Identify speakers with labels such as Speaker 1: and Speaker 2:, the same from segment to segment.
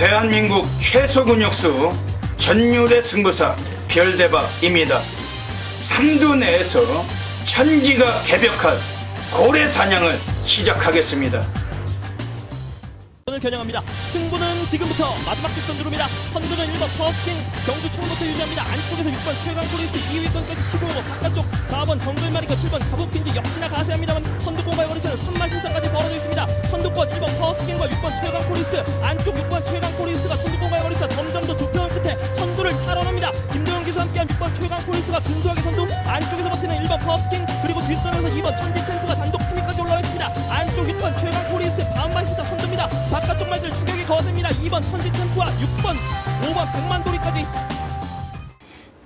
Speaker 1: 대한민국 최소 근육수 전율의 승부사 별대박입니다. 삼두 내에서 천지가 개벽한 고래 사냥을 시작하겠습니다.
Speaker 2: 을 겨냥합니다. 승부는 지금부터 마지막 직선주로입니다. 선두는 1번 퍼스팅 경주 총부터 유지합니다. 안쪽에서 6번 최강 포리스 2위권까지 치고 오고 바깥쪽 4번 정글마리카 7번 가복빈지 역시나 가세합니다만 선두권과의 거리차는 3만 신차까지 벌어져 있습니다. 선두권 2번 퍼스팅과 6번 최강 포리스 안쪽 6번 최강 포리스가 선두권과의 거리차 점점 더 좁혀올 끝에 선두를 탈환합니다. 김도영 기수와 함께한 6번 최강 포리스가 근소하게 선두 안쪽에서 버티는 1번 퍼스팅 그리고 뒷선에서 2번 천지챔프가 단독 3위까지 올라와 있습니다. 안쪽 6번 최강 포리스 반반 신차 선두입니다. 바깥쪽 말들 추격이 거셉니다. 2번 천지챔프와 6번 5번 백만도리까지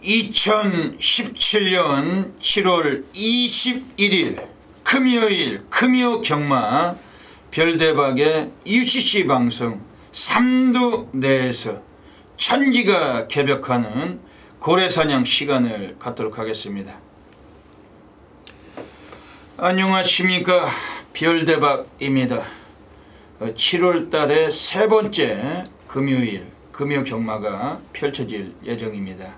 Speaker 1: 2017년 7월 21일 금요일 금요 경마 별대박의 UCC 방송 삼두 내에서 천지가 개벽하는 고래사냥 시간을 갖도록 하겠습니다. 안녕하십니까, 별대박입니다. 7월 달의 세 번째 금요일 금요 경마가 펼쳐질 예정입니다.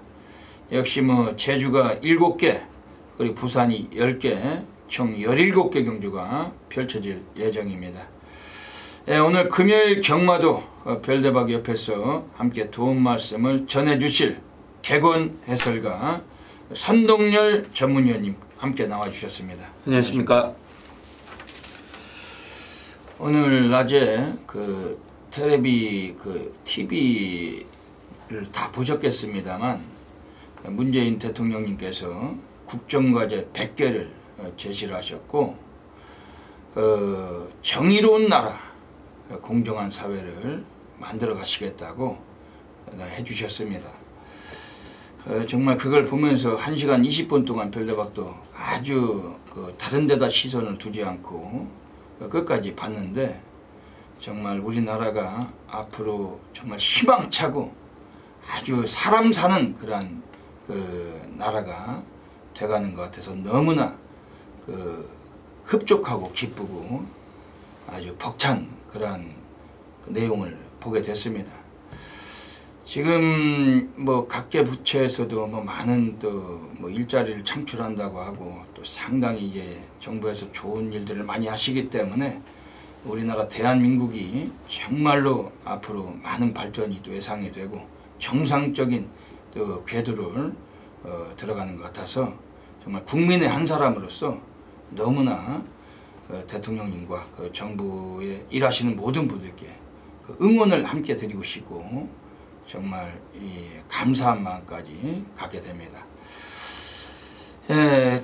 Speaker 1: 역시 제주가 7개 그리고 부산이 10개 총 17개 경주가 펼쳐질 예정입니다. 오늘 금요일 경마도 별대박 옆에서 함께 도움 말씀을 전해주실 객원 해설가 선동열 전문위원님 함께 나와주셨습니다.
Speaker 3: 안녕하십니까.
Speaker 1: 오늘 낮에 TV를 다 보셨겠습니다만 문재인 대통령님께서 국정과제 100개를 제시를 하셨고 정의로운 나라 공정한 사회를 만들어 가시겠다고 해주셨습니다. 정말 그걸 보면서 1시간 20분 동안 별대박도 아주 다른 데다 시선을 두지 않고 끝까지 봤는데 정말 우리나라가 앞으로 정말 희망차고 아주 사람 사는 그런 나라가 돼가는 것 같아서 너무나 흡족하고 기쁘고 아주 벅찬 그런 내용을 보게 됐습니다. 지금 각계 부처에서도 많은 일자리를 창출한다고 하고 또 상당히 이제 정부에서 좋은 일들을 많이 하시기 때문에 우리나라 대한민국이 정말로 앞으로 많은 발전이 또 예상이 되고 정상적인 또 궤도를 들어가는 것 같아서 정말 국민의 한 사람으로서 너무나 대통령님과 정부에 일하시는 모든 분들께 응원을 함께 드리고 싶고 정말 감사한 마음까지 갖게 됩니다.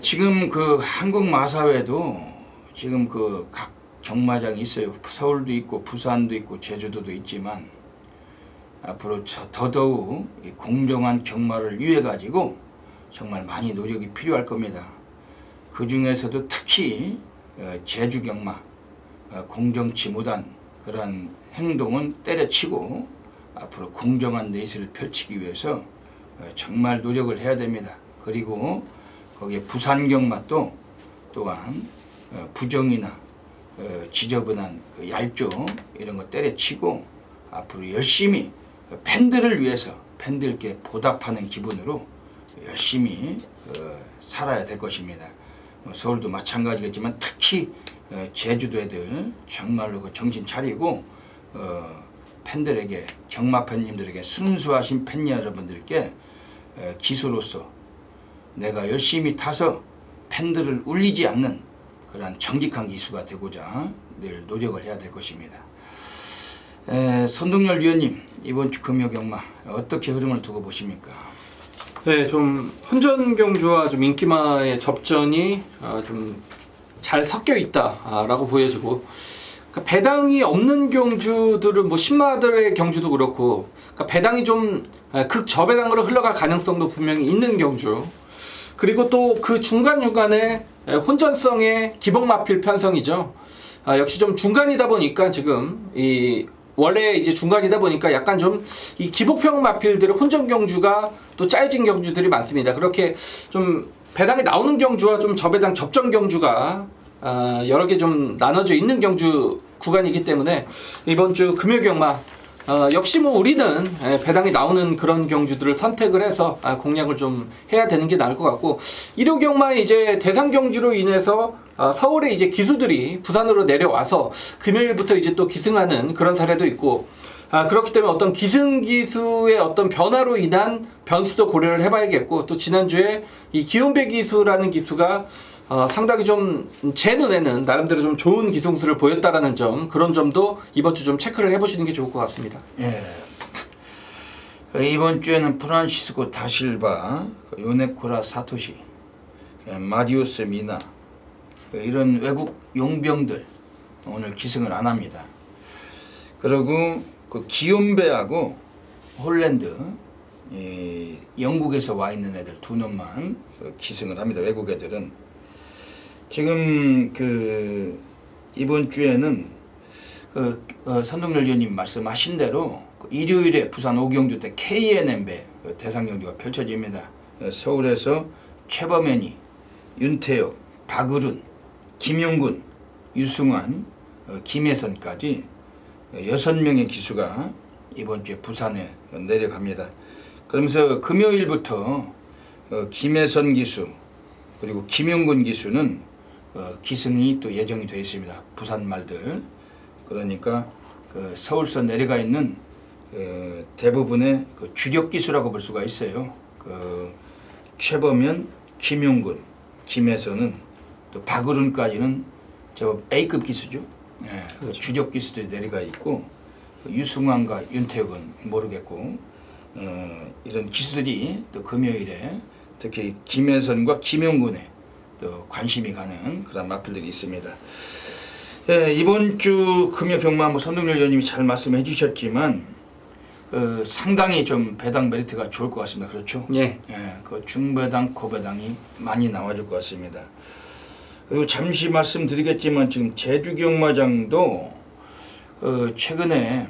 Speaker 1: 지금 한국마사회도 지금 각 경마장이 있어요. 서울도 있고 부산도 있고 제주도도 있지만 앞으로 더더욱 공정한 경마를 위해 가지고 정말 많이 노력이 필요할 겁니다. 그 중에서도 특히 제주 경마 공정치 못한 그런 행동은 때려치고 앞으로 공정한 레이스를 펼치기 위해서 정말 노력을 해야 됩니다. 그리고 거기에 부산 경마도 또한 부정이나 지저분한 얄조 이런 거 때려치고 앞으로 열심히 팬들을 위해서 팬들께 보답하는 기분으로 열심히 살아야 될 것입니다. 서울도 마찬가지겠지만 특히 제주도 애들 정말로 정신 차리고 팬들에게 경마 팬님들에게 순수하신 팬 여러분들께 기수로서 내가 열심히 타서 팬들을 울리지 않는 그런 정직한 기수가 되고자 늘 노력을 해야 될 것입니다. 선동열 위원님, 이번 주 금요 경마 어떻게 흐름을 두고 보십니까?
Speaker 3: 네, 좀 혼전 경주와 좀 인기마의 접전이 좀 잘 섞여 있다라고 보여지고, 그러니까 배당이 없는 경주들은 신마들의 경주도 그렇고, 그러니까 배당이 좀 극저배당으로 흘러갈 가능성도 분명히 있는 경주, 그리고 또 그 중간중간에 혼전성의 기복마필 편성이죠. 역시 좀 중간이다 보니까 지금 원래 이제 중간이다 보니까 약간 좀 이 기복형 마필들의 혼전 경주가 또 짜여진 경주들이 많습니다. 그렇게 좀 배당이 나오는 경주와 좀 저배당 접전 경주가 여러 개 좀 나눠져 있는 경주 구간이기 때문에 이번 주 금요 경마 역시 뭐 우리는 배당이 나오는 그런 경주들을 선택을 해서 공략을 좀 해야 되는 게 나을 것 같고, 일요경마에 이제 대상 경주로 인해서 서울에 이제 기수들이 부산으로 내려와서 금요일부터 이제 또 기승하는 그런 사례도 있고, 그렇기 때문에 어떤 기승 기수의 어떤 변화로 인한 변수도 고려를 해봐야겠고, 또 지난주에 이 기욤배 기수라는 기수가 상당히 좀 제 눈에는 나름대로 좀 좋은 기승수를 보였다라는 점, 그런 점도 이번 주 좀 체크를 해보시는 게 좋을 것 같습니다.
Speaker 1: 예. 이번 주에는 프란시스코 다실바, 요네코라 사토시, 마리우스 미나, 이런 외국 용병들 오늘 기승을 안 합니다. 그리고 그 기욤배하고 홀랜드, 영국에서 와 있는 애들 두 놈만 기승을 합니다. 외국 애들은. 지금 이번 주에는 선동열 위원님 말씀하신 대로 일요일에 부산 오경주 때 KNM배 대상 경주가 펼쳐집니다. 서울에서 최범현이, 윤태혁, 박을훈, 김용군, 유승환, 김혜선까지 6명의 기수가 이번 주에 부산에 내려갑니다. 그러면서 금요일부터 김혜선 기수 그리고 김용군 기수는 기승이 또 예정이 되어 있습니다. 부산 말들. 그러니까 서울서 내려가 있는 대부분의 주력 기수라고 볼 수가 있어요. 최범현, 김용군, 김혜선은 또 박을훈까지는 제법 A급 기수죠. 네, 그렇죠. 주력 기수들이 내려가 있고, 유승환과 윤태혁은 모르겠고, 이런 기수들이 또 금요일에 특히 김혜선과 김용군에 또 관심이 가는 그런 마필들이 있습니다. 예, 이번 주 금요 경마 뭐 선동열 의원님이 잘 말씀해 주셨지만 상당히 좀 배당 메리트가 좋을 것 같습니다. 그렇죠?
Speaker 3: 예.
Speaker 1: 예, 그 중배당, 고배당이 많이 나와줄 것 같습니다. 그리고 잠시 말씀드리겠지만 지금 제주 경마장도 최근에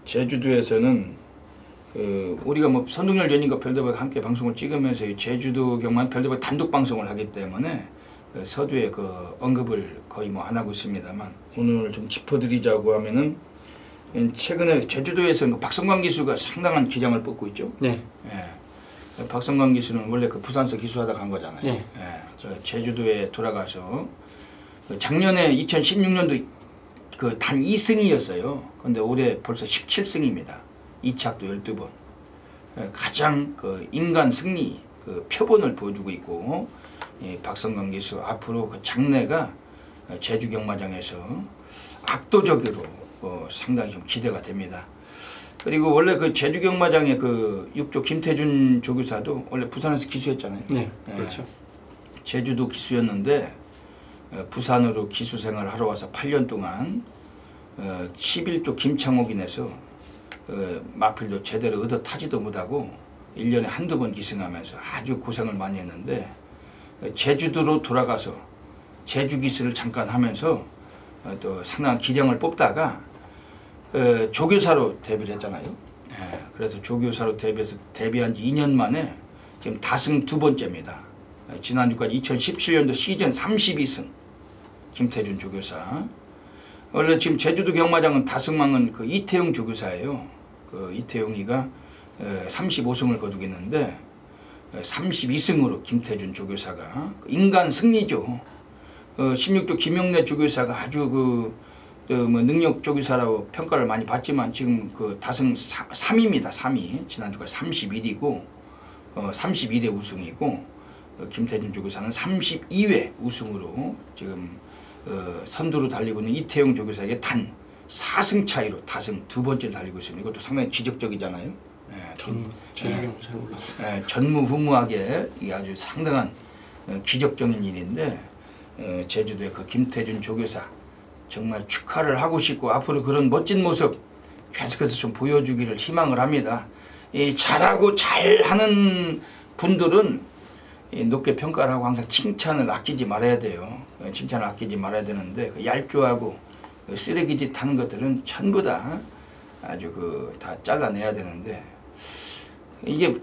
Speaker 1: 제주도에서는 우리가 뭐 선동열 위원님과 별도박 함께 방송을 찍으면서 제주도 경만 별도박 단독 방송을 하기 때문에 서두에 언급을 거의 뭐 안 하고 있습니다만, 오늘 좀 짚어드리자고 하면은 최근에 제주도에서는 박성광 기수가 상당한 기량을 뻗고 있죠.
Speaker 3: 네.
Speaker 1: 예. 박성광 기수는 원래 부산서 기수하다 간 거잖아요.
Speaker 3: 네.
Speaker 1: 예. 제주도에 돌아가서 작년에 2016년도 단 2승이었어요. 근데 올해 벌써 17승입니다. 2착도 12번. 가장 인간 승리 표본을 보여주고 있고, 박성광 기수 앞으로 장래가 제주 경마장에서 압도적으로 상당히 좀 기대가 됩니다. 그리고 원래 제주 경마장의 6조 김태준 조교사도 원래 부산에서 기수했잖아요.
Speaker 3: 네, 그렇죠.
Speaker 1: 제주도 기수였는데 부산으로 기수 생활을 하러 와서 8년 동안 11조 김창옥인에서 마필도 제대로 얻어 타지도 못하고 1년에 한두 번 기승하면서 아주 고생을 많이 했는데, 제주도로 돌아가서 제주 기수를 잠깐 하면서 또 상당한 기량을 뽑다가 조교사로 데뷔를 했잖아요. 그래서 조교사로 데뷔한 지 2년 만에 지금 다승 2번째입니다. 지난주까지 2017년도 시즌 32승 김태준 조교사. 원래 지금 제주도 경마장은 다승망은 이태용 조교사예요. 이태용이가 35승을 거두고 있는데 32승으로 김태준 조교사가 인간 승리죠. 16조 김용래 조교사가 아주 뭐 능력 조교사라고 평가를 많이 받지만 지금 다승 3위입니다. 3위. 지난주가 31위고 31회 우승이고, 김태준 조교사는 32회 우승으로 지금 선두로 달리고 있는 이태용 조교사에게 단 4승 차이로 다승 2번째를 달리고 있습니다. 이것도 상당히 기적적이잖아요. 전무후무하게 이게 아주 상당한 기적적인 일인데, 제주도의 김태준 조교사 정말 축하를 하고 싶고, 앞으로 그런 멋진 모습 계속해서 좀 보여주기를 희망을 합니다. 잘하고 잘하는 분들은 높게 평가를 하고 항상 칭찬을 아끼지 말아야 돼요. 칭찬을 아끼지 말아야 되는데, 얄조하고 쓰레기짓 하는 것들은 전부 다 아주 다 잘라내야 되는데, 이게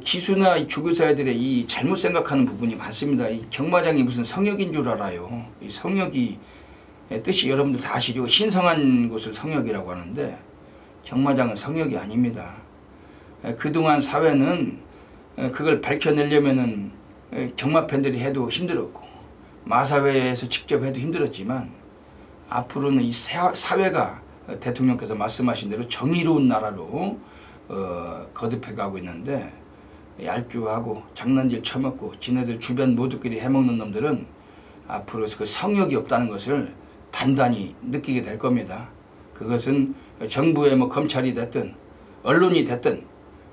Speaker 1: 기수나 조교사들의 이 잘못 생각하는 부분이 많습니다. 이 경마장이 무슨 성역인 줄 알아요. 이 성역이 뜻이 여러분들 다 아시죠? 신성한 곳을 성역이라고 하는데 경마장은 성역이 아닙니다. 그동안 사회는 그걸 밝혀내려면은 경마 팬들이 해도 힘들었고 마사회에서 직접 해도 힘들었지만 앞으로는 이 사회가 대통령께서 말씀하신 대로 정의로운 나라로 거듭해가고 있는데 얄쭈하고 장난질 쳐먹고 지네들 주변 모두끼리 해먹는 놈들은 앞으로 그 성역이 없다는 것을 단단히 느끼게 될 겁니다. 그것은 정부의 뭐 검찰이 됐든 언론이 됐든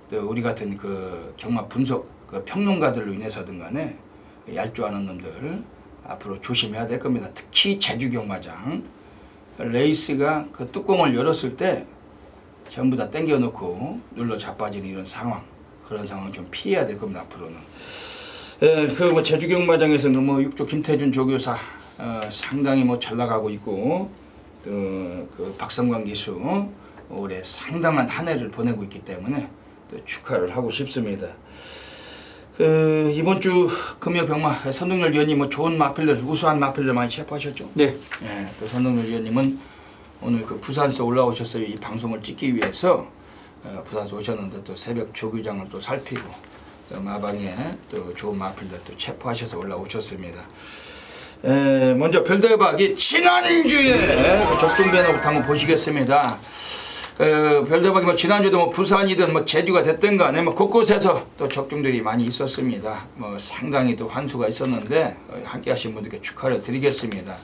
Speaker 1: 또 우리 같은 그 경마 분석 그 평론가들로 인해서든 간에 얄쭈하는 놈들 앞으로 조심해야 될 겁니다. 특히 제주 경마장 레이스가 그 뚜껑을 열었을 때 전부 다 당겨놓고 눌러 자빠지는 이런 상황, 그런 상황 좀 피해야 될 겁니다. 앞으로는. 그 뭐 제주 경마장에서는 뭐 육조 김태준 조교사 상당히 뭐 잘 나가고 있고 또 그 박성광 기수 올해 상당한 한 해를 보내고 있기 때문에 또 축하를 하고 싶습니다. 이번 주 금요 경마 선동열 위원님 뭐 좋은 마필들, 우수한 마필들 많이 체포하셨죠?
Speaker 3: 네.
Speaker 1: 예, 또 선동열 위원님은 오늘 그 부산에서 올라오셨어요. 이 방송을 찍기 위해서 부산에서 오셨는데 또 새벽 조교장을 또 살피고 또 마방에 또 좋은 마필들 또 체포하셔서 올라오셨습니다. 먼저 별대박이 지난주에 적중변화부터 한번 보시겠습니다. 별대박이 뭐 지난주도 뭐 부산이든 뭐 제주가 됐든 간에 뭐 곳곳에서 또 적중들이 많이 있었습니다. 뭐 상당히 또 환수가 있었는데 함께 하신 분들께 축하를 드리겠습니다.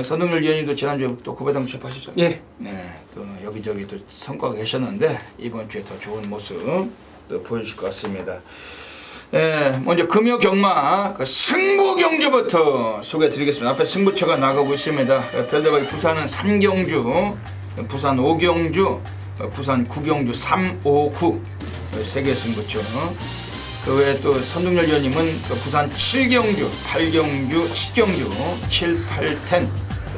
Speaker 1: 선동열 위원님도 지난주에 또 고배당 취업하시죠?
Speaker 3: 예.
Speaker 1: 네, 또 여기저기 또 성과가 계셨는데 이번 주에 더 좋은 모습 또 보여주실 것 같습니다. 먼저 금요 경마 그 승부 경주부터 소개해드리겠습니다. 앞에 승부처가 나가고 있습니다. 별대박이 부산은 3경주, 부산 5경주, 부산 9경주 3, 5, 9 3개 승부처. 그 외에 또 선동열 위원님은 부산 7경주, 8경주, 10경주, 7, 8, 10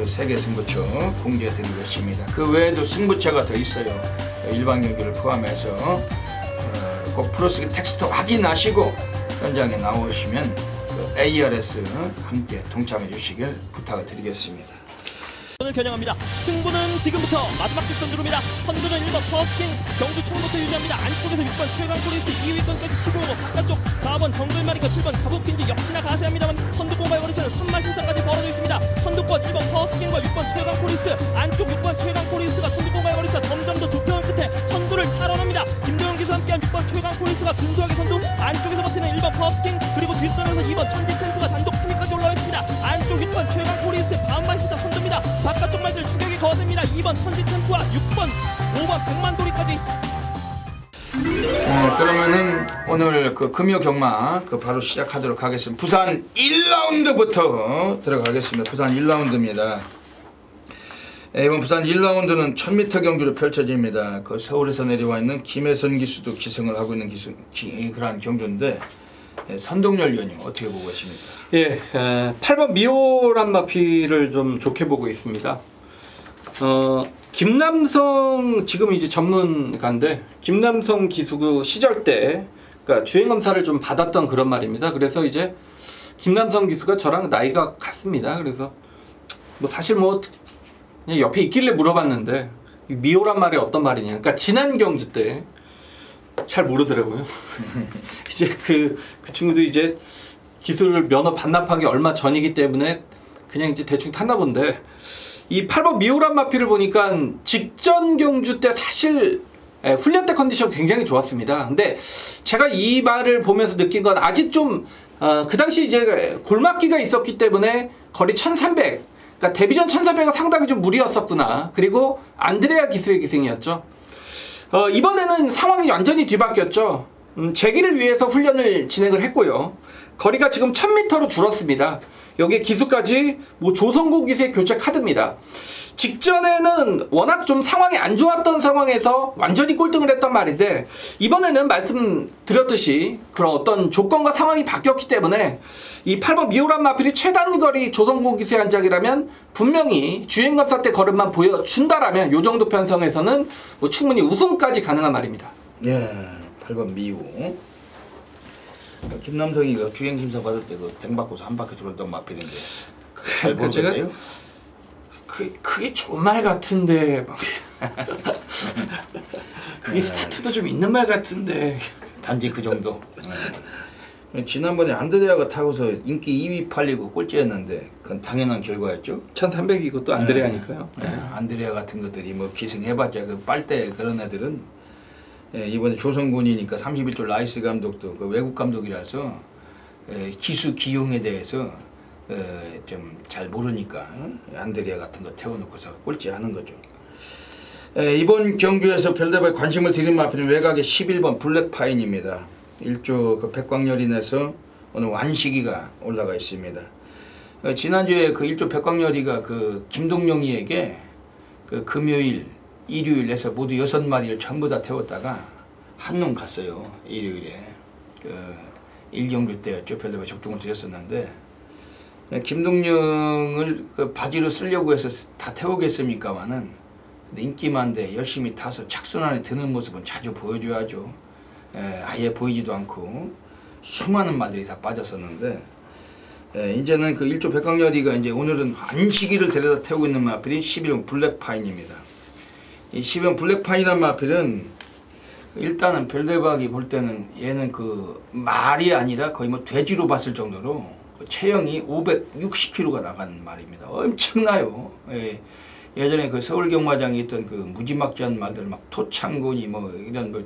Speaker 1: 3개 승부처 공개해드리고 있습니다. 그 외에도 승부처가 더 있어요. 일반 경주를 포함해서 꼭 플러스 텍스트 확인하시고 현장에 나오시면 ARS 함께 동참해 주시길 부탁을 드리겠습니다.
Speaker 2: 을 겨냥합니다. 승부는 지금부터 마지막 직선주로입니다. 선두는 1번 퍼스팅 경주 총부터 유지합니다. 안쪽에서 6번 최강 포리스 2위권까지 치고 오고 바깥쪽 4번 정글마리카 7번 가복빈지 역시나 가세합니다만 선두권과의 거리차는 3만 신차까지 벌어져 있습니다. 선두권 1번 퍼스팅과 6번 최강 포리스 안쪽 6번 최강 포리스가 선두권과의 거리차 점점 더 좁혀올 끝에 선두를 탈환합니다. 김도영 기수와 함께한 6번 최강 포리스가 근소하게 선두 안쪽에서 버티는 1번 퍼스팅 그리고 뒷선에서 2번 천지챔프가 단독 3위까지 올라와 있습니다. 안쪽 6번 최강 포리스 반반 신차 선두입니다. 바깥쪽 말들 추격이 거셉니다. 2번 천지챔프와 6번 5번 백만도리까지.
Speaker 1: 그러면은 오늘 그 금요 경마 그 바로 시작하도록 하겠습니다. 부산 1라운드부터 들어가겠습니다. 부산 1라운드입니다. 이번 부산 1라운드는 1000m 경주로 펼쳐집니다. 그 서울에서 내려와 있는 김혜선 기수도 기승을 하고 있는 그러한 경주인데 선동열 위원님 어떻게 보고 계십니까?
Speaker 3: 예, 8번 미오란 마피를 좀 좋게 보고 있습니다. 김남성 지금 이제 전문가인데 김남성 기수 그 시절 때 그러니까 주행 검사를 좀 받았던 그런 말입니다. 그래서 이제 김남성 기수가 저랑 나이가 같습니다. 그래서 뭐 사실 뭐 그냥 옆에 있길래 물어봤는데 미오란 말이 어떤 말이냐. 그러니까 지난 경주 때 잘 모르더라고요. 이제 그 친구도 이제 기술을 면허 반납하기 얼마 전이기 때문에 그냥 이제 대충 탔나 본데 이 8번 미오란 마피를 보니까 직전 경주 때 사실 훈련 때 컨디션 굉장히 좋았습니다. 근데 제가 이 말을 보면서 느낀 건 아직 좀 그 당시 이제 골막기가 있었기 때문에 거리 1300 그러니까 데뷔전 1300은 상당히 좀 무리였었구나. 그리고 안드레아 기수의 기승이었죠. 이번에는 상황이 완전히 뒤바뀌었죠. 재기를 위해서 훈련을 진행을 했고요. 거리가 지금 1000m로 줄었습니다. 여기에 기수까지 뭐 조성국 기수의 교체 카드입니다. 직전에는 워낙 좀 상황이 안 좋았던 상황에서 완전히 꼴등을 했단 말인데 이번에는 말씀드렸듯이 그런 어떤 조건과 상황이 바뀌었기 때문에 이 8번 미오란 마필이 최단거리 조성국 기수의 한작이라면 분명히 주행검사 때 걸음만 보여준다라면 요 정도 편성에서는 뭐 충분히 우승까지 가능한 말입니다.
Speaker 1: 예, 8번 미오. 김남성이 그 주행심사 받을 때 그 댕 받고서 한 바퀴 돌았던 마필인데 잘 모르겠대요?
Speaker 3: 그게 좋은 말 같은데 막. 그게 스타트도 좀 있는 말 같은데.
Speaker 1: 단지 그 정도. 지난번에 안드레아가 타고서 인기 2위 팔리고 꼴찌였는데 그건 당연한 결과였죠.
Speaker 3: 1300 이것도 안드레아니까요.
Speaker 1: 안드레아 같은 것들이 뭐 기승해봤자 그 빨대 그런 애들은 이번에 조선군이니까 31조 라이스 감독도 그 외국 감독이라서 기수 기용에 대해서 좀 잘 모르니까 안드레아 같은 거 태워놓고서 꼴찌하는 거죠. 이번 경주에서 별다발 관심을 드린 마필은 외곽의 11번 블랙파인입니다. 1조 그 백광열인에서 오늘 완식이가 올라가 있습니다. 지난주에 그 1조 백광열이가 그 김동영이에게 그 금요일, 일요일에서 모두 6마리를 전부 다 태웠다가 한농 갔어요. 일요일에 그 1경주 때였죠. 별다발 적중을 드렸었는데 김동영을 그 바지로 쓰려고 해서 다 태우겠습니까마는 인기 많은데 열심히 타서 착순환에 드는 모습은 자주 보여줘야죠. 아예 보이지도 않고 수많은 말들이 다 빠졌었는데 이제는 그 1조 백광열이가 이제 오늘은 안식이를 데려다 태우고 있는 마필이 11번 블랙파인입니다. 이 11번 블랙파인이란 마필은 일단은 별대박이 볼 때는 얘는 그 말이 아니라 거의 뭐 돼지로 봤을 정도로 체형이 560kg가 나간 말입니다. 엄청나요. 예전에 그 서울경마장에 있던 그 무지막지한 말들 막 토창군이 뭐 이런 뭐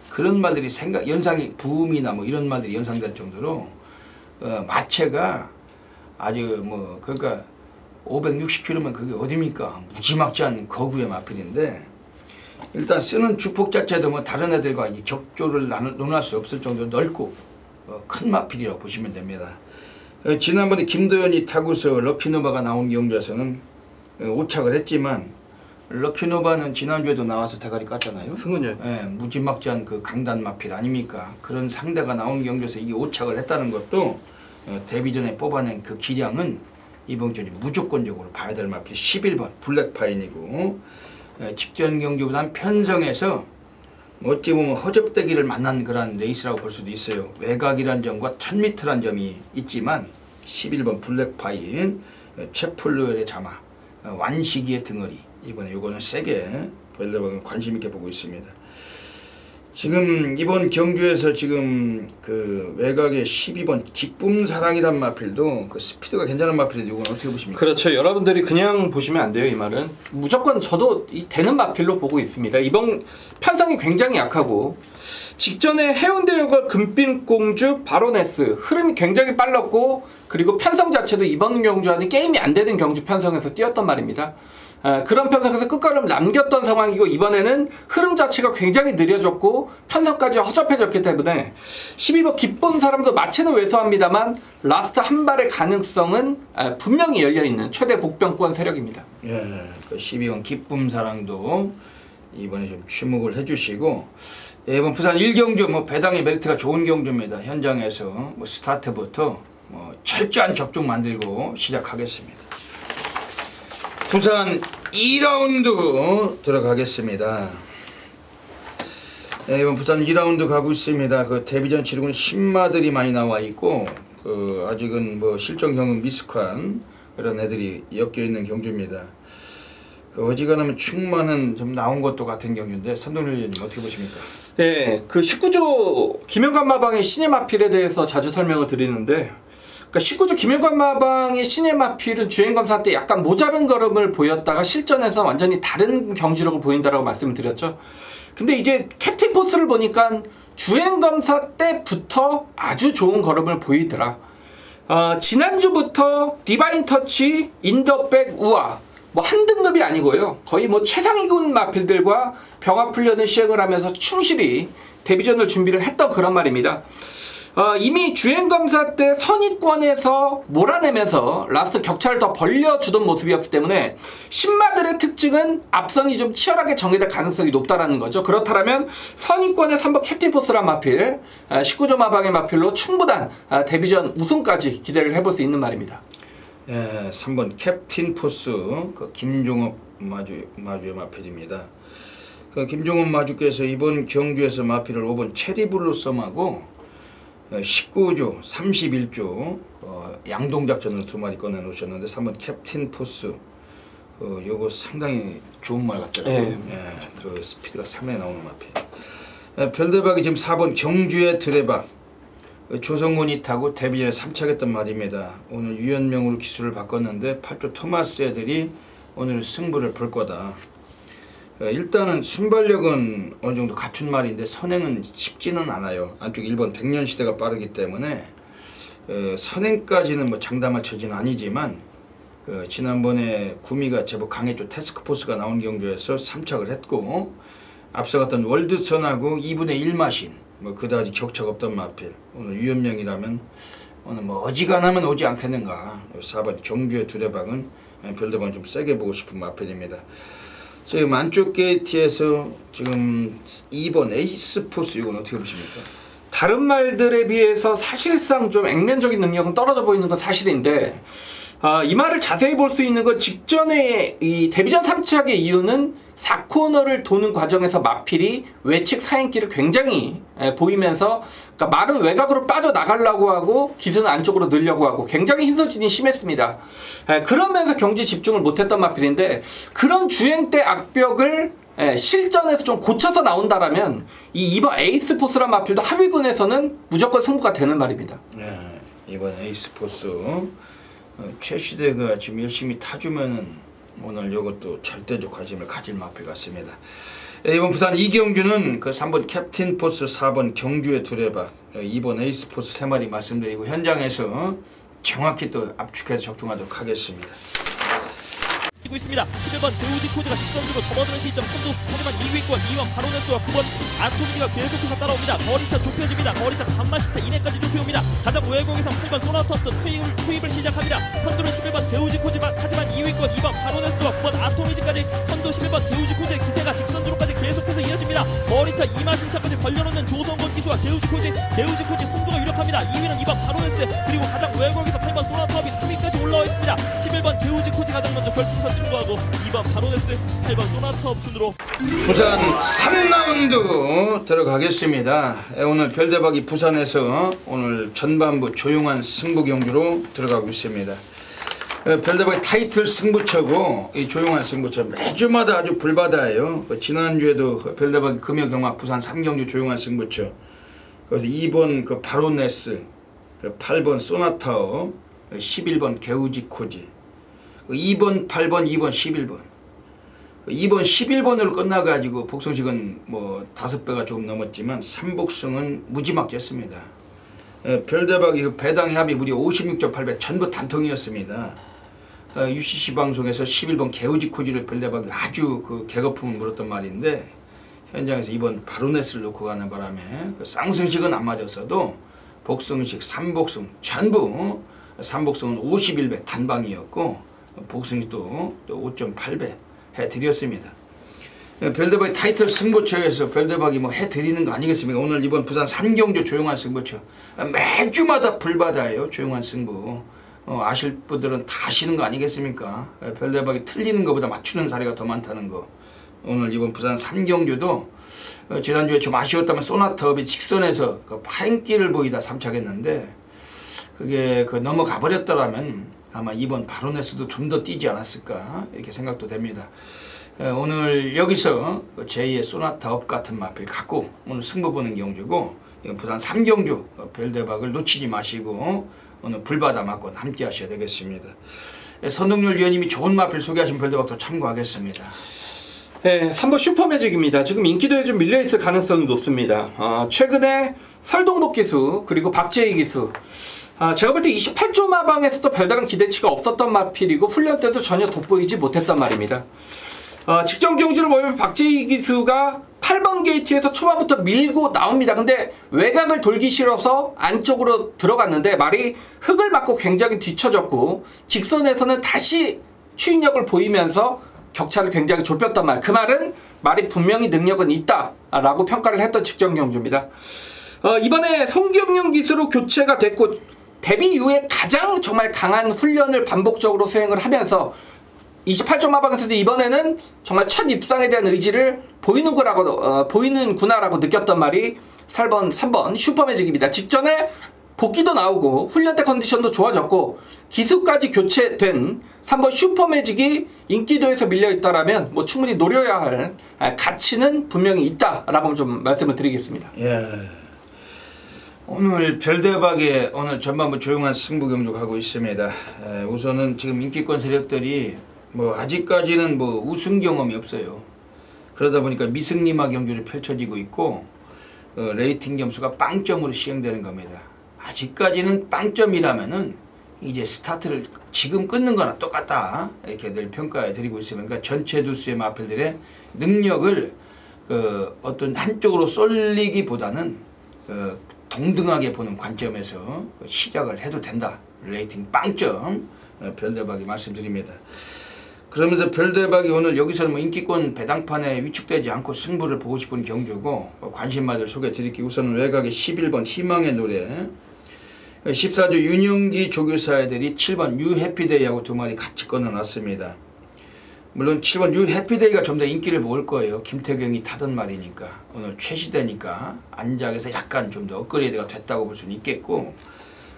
Speaker 1: 그런 말들이 연상이 부음이나 뭐 이런 말들이 연상될 정도로 마체가 아주 뭐 그러니까 560kg면 그게 어딥니까? 무지막지한 거구의 마필인데 일단 쓰는 주폭 자체도 뭐 다른 애들과 격조를 논할 수 없을 정도로 넓고 큰 마필이라고 보시면 됩니다. 지난번에 김도현이 타고서 럭키노바가 나온 경주에서는 오착을 했지만 럭키노바는 지난주에도 나와서 대가리 깠잖아요.
Speaker 3: 승훈이.
Speaker 1: 무지막지한 그 강단 마필 아닙니까? 그런 상대가 나온 경주에서 이게 오착을 했다는 것도 데뷔전에 뽑아낸 그 기량은 이번 경주 무조건적으로 봐야 될 마필 11번 블랙파인이고 직전 경주보다는 편성에서 어찌 보면 허접대기를 만난 그런 레이스라고 볼 수도 있어요. 외곽이란 점과 1000m란 점이 있지만 11번 블랙파인 채플로엘의 자마 완식이의 등어리 이번에 요거는 세게 별다방은 관심 있게 보고 있습니다. 지금 이번 경주에서 지금 그 외곽의 12번 기쁨사랑이란 마필도 그 스피드가 괜찮은 마필인데 이건 어떻게 보십니까?
Speaker 3: 그렇죠. 여러분들이 그냥 보시면 안 돼요. 이 말은 무조건 저도 이 되는 마필로 보고 있습니다. 이번 편성이 굉장히 약하고 직전에 해운대역을 금빛공주 바로네스 흐름이 굉장히 빨랐고 그리고 편성 자체도 이번 경주와는 게임이 안 되는 경주 편성에서 뛰었단 말입니다. 그런 편성에서 끝걸음을 남겼던 상황이고 이번에는 흐름 자체가 굉장히 느려졌고 편성까지 허접해졌기 때문에 12번 기쁜 사람도 마체는 왜소합니다만 라스트 한 발의 가능성은 분명히 열려있는 최대 복병권 세력입니다.
Speaker 1: 예, 그 12번 기쁨 사랑도 이번에 좀 주목을 해주시고 이번 부산 1경주 뭐 배당의 메리트가 좋은 경주입니다. 현장에서 뭐 스타트부터 뭐 철저한 적중 만들고 시작하겠습니다. 부산 2라운드 들어가겠습니다. 이번 부산 2라운드 가고 있습니다. 그 데뷔전 치르고는 신마들이 많이 나와 있고 그 아직은 뭐 실전형은 미숙한 그런 애들이 엮여 있는 경주입니다. 그 어지간하면 충만은 좀 나온 것도 같은 경주인데 선동열 의원님 어떻게 보십니까?
Speaker 3: 네, 그 19조 김영관마방의 신예마필에 대해서 자주 설명을 드리는데 그러니까 19조 김영관마방의 신예마필은 주행검사 때 약간 모자른 걸음을 보였다가 실전에서 완전히 다른 경주력을 보인다라고 말씀을 드렸죠. 근데 이제 캡틴 포스를 보니까 주행검사 때부터 아주 좋은 걸음을 보이더라. 지난주부터 디바인 터치, 인더백, 우아 뭐 한 등급이 아니고요. 거의 뭐 최상위군 마필들과 병합 훈련을 시행을 하면서 충실히 데뷔전을 준비를 했던 그런 말입니다. 이미 주행검사 때 선의권에서 몰아내면서 라스트 격차를 더 벌려주던 모습이었기 때문에 신마들의 특징은 앞선이 좀 치열하게 정해될 가능성이 높다라는 거죠. 그렇다면 선의권의 3번 캡틴 포스란 마필 19조 마방의 마필로 충분한 데뷔전 우승까지 기대를 해볼 수 있는 말입니다.
Speaker 1: 예, 3번 캡틴 포스 그 김종업 마주의 마필입니다. 그 김종업 마주께서 이번 경주에서 마필을 5번 체리블루썸하고 19조, 31조 양동작전을 2마리 꺼내놓으셨는데 3번 캡틴 포스 요거 상당히 좋은 말 같더라고요.
Speaker 3: 네.
Speaker 1: 예, 그 스피드가 상당히 나오는 마필. 별대박이 지금 4번 경주의 드레박. 조성곤이 타고 데뷔전에 3차겠단 말입니다. 오늘 유연명으로 기술을 바꿨는데 8조 토마스 애들이 오늘 승부를 볼 거다. 일단은 순발력은 어느 정도 갖춘 말인데 선행은 쉽지는 않아요. 안쪽 1번 백년시대가 빠르기 때문에 선행까지는 뭐 장담할 처지는 아니지만 지난번에 구미가 제법 강했죠. 태스크포스가 나온 경주에서 3착을 했고 앞서갔던 월드선하고 2분의 1 마신 뭐 그다지 격차가 없던 마필. 오늘 유연명이라면 오늘 뭐 어지간하면 오지 않겠는가. 4번 경주의 두레박은 별대박은 좀 세게 보고 싶은 마필입니다. 지금 안쪽 게이트에서 지금 2번 에이스포스 이건 어떻게 보십니까?
Speaker 3: 다른 말들에 비해서 사실상 좀 액면적인 능력은 떨어져 보이는 건 사실인데 이 말을 자세히 볼 수 있는 건 직전에 이 데뷔전 3착의 이유는 4코너를 도는 과정에서 마필이 외측 사행길을 굉장히 보이면서 그러니까 말은 외곽으로 빠져나가려고 하고 기수는 안쪽으로 넣으려고 하고 굉장히 hin서진이 심했습니다. 그러면서 경기에 집중을 못했던 마필인데 그런 주행 때 악벽을 실전에서 좀 고쳐서 나온다라면 이 2번 에이스포스란 마필도 하위군에서는 무조건 승부가 되는 말입니다.
Speaker 1: 네, 이번 에이스포스 최시대가 지금 열심히 타주면은 오늘 이것도 절대적 관심을 가질 마필 같습니다. 이번 부산 이경주는 그 3번 캡틴 포스, 4번 경주의 두레박, 2번 에이스 포스 3마리 말씀드리고 현장에서 정확히 또 압축해서 적중하도록 하겠습니다.
Speaker 2: 뛰고 있습니다. 11번 데우지 코즈가 직선으로 접어드는 시점 선두. 하지만 2위권 2번 바로네스와 9번 아토미가 계속해서 따라옵니다. 거리차 좁혀집니다. 거리차 반마시차 이내까지 좁혀옵니다. 가장 우회공에서 8번 소나터부터 투입을 시작합니다. 선두는 11번 데우지 코즈만 하지만 2위권 2번 바로네스와 9번 아토미지까지 선두 11번 데우지 코즈의 기세가 직선으로까지 계속해서 이어집니다. 거리차 2마신차까지 벌려놓는 조성곤 기수와 데우지 코즈 선두가 유력합니다. 2위는 2번 바로네스 그리고 가장 우회공에서 8번 소나터업이 3위까지 올라와 있습니다. 11번 데우지 코즈 가장 먼저 결승선 통과하고 2번 바로네스 8번 소나터업 순으로
Speaker 1: 부산 3라운드 들어가겠습니다. 오늘 별대박이 부산에서 오늘 전반부 조용한 승부 경주로 들어가고 있습니다. 별대박이 타이틀 승부처고 이 조용한 승부처 매주마다 아주 불바다예요. 지난주에도 별대박이 금요경마 부산 3경주 조용한 승부처 그래서 2번 그 바로네스 8번 소나타어 11번 게우지코지 2번 8번 2번 11번 2번 11번으로 끝나가지고 복승식은 뭐 5배가 조금 넘었지만 3복승은 무지막지했습니다. 별대박이 배당 합이 무려 56.8배 전부 단통이었습니다. UCC 방송에서 11번 게우지코지를 별대박이 아주 그 개거품을 물었던 말인데 현장에서 2번 바로네스를 놓고 가는 바람에 그 쌍승식은 안 맞았어도 복승식 3복승 전부 3복승은 51배 단방이었고 복승식도 5.8배 해드렸습니다. 별대박이 타이틀 승부처에서 별대박이 뭐 해드리는 거 아니겠습니까? 오늘 이번 부산 3경주 조용한 승부처 매주마다 불바다예요. 조용한 승부 아실 분들은 다 아시는 거 아니겠습니까? 별대박이 틀리는 것보다 맞추는 사례가 더 많다는 거. 오늘 이번 부산 3경주도 지난주에 좀 아쉬웠다면 소나타업이 직선에서 그 파행길을 보이다 3착했는데 그게 그 넘어가 버렸더라면 아마 이번 바로네스도 좀 더 뛰지 않았을까 이렇게 생각도 됩니다. 오늘 여기서 제2의 소나타업 같은 마필 갖고 오늘 승부 보는 경주고 부산 3경주 별대박을 놓치지 마시고 오늘 불바다 맞고 함께 하셔야 되겠습니다. 선동열 위원님이 좋은 마필 소개하신 별대박도 참고하겠습니다.
Speaker 3: 네, 3번 슈퍼매직입니다. 지금 인기도에 좀 밀려있을 가능성이 높습니다. 최근에 설동복 기수 그리고 박재희 기수 제가 볼 때 28조 마방에서도 별다른 기대치가 없었던 마필이고 훈련 때도 전혀 돋보이지 못했단 말입니다. 직전 경주를 보면 박재희 기수가 8번 게이트에서 초반부터 밀고 나옵니다. 근데 외곽을 돌기 싫어서 안쪽으로 들어갔는데 말이 흙을 맞고 굉장히 뒤쳐졌고 직선에서는 다시 추인력을 보이면서 격차를 굉장히 좁혔단 말. 그 말은 말이 분명히 능력은 있다라고 평가를 했던 직전 경주입니다. 이번에 송경윤 기수로 교체가 됐고 데뷔 이후에 가장 정말 강한 훈련을 반복적으로 수행을 하면서 28점 마방에서도 이번에는 정말 첫 입상에 대한 의지를 보이는구나라고 느꼈던 말이 3번 슈퍼매직입니다. 직전에 복귀도 나오고 훈련 때 컨디션도 좋아졌고 기수까지 교체된 3번 슈퍼매직이 인기도에서 밀려있다라면 뭐 충분히 노려야 할 가치는 분명히 있다라고 좀 말씀을 드리겠습니다.
Speaker 1: 예. 오늘 별대박의 오늘 전반부 조용한 승부 경주하고 있습니다. 우선은 지금 인기권 세력들이 뭐 아직까지는 뭐 우승 경험이 없어요. 그러다 보니까 미승리마 경주를 펼쳐지고 있고 레이팅 점수가 빵점으로 시행되는 겁니다. 아직까지는 빵점이라면은 이제 스타트를 지금 끊는 거나 똑같다 이렇게 늘 평가해 드리고 있습니다. 그러니까 전체 두수의 마필들의 능력을 어떤 한쪽으로 쏠리기보다는 동등하게 보는 관점에서 시작을 해도 된다. 레이팅 빵점 별대박이 말씀드립니다. 그러면서 별대박이 오늘 여기서는 뭐 인기권 배당판에 위축되지 않고 승부를 보고 싶은 경주고 관심마들 소개해 드릴게요. 우선은 외곽의 11번 희망의 노래, 14조 윤영기 조교사 애들이 7번 유해피데이하고 두 마리 같이 꺼내놨습니다. 물론 7번 유해피데이가 좀 더 인기를 모을 거예요. 김태경이 타던 말이니까 오늘 최시대니까 안작에서 약간 좀 더 업그레이드가 됐다고 볼 수는 있겠고,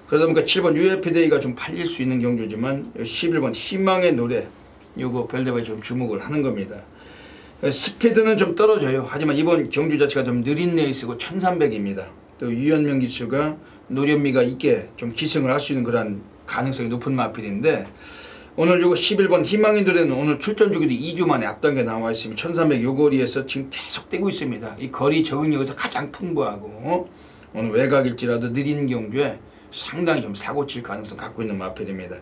Speaker 1: 그러다 보니까 7번 유해피데이가 좀 팔릴 수 있는 경주지만 11번 희망의 노래 요거 별대박이 좀 주목을 하는 겁니다. 스피드는 좀 떨어져요. 하지만 이번 경주 자체가 좀 느린 레이스고 1300입니다. 또 유현명 기수가 노련미가 있게 좀 기승을 할 수 있는 그런 가능성이 높은 마필인데, 오늘 요거 11번 희망의 노래는 오늘 출전 주기도 2주 만에 앞당겨 나와 있으면 1300 요 거리에서 지금 계속 뛰고 있습니다. 이 거리 적응력에서 가장 풍부하고 오늘 외곽일지라도 느린 경주에 상당히 좀 사고 칠 가능성 갖고 있는 마필입니다.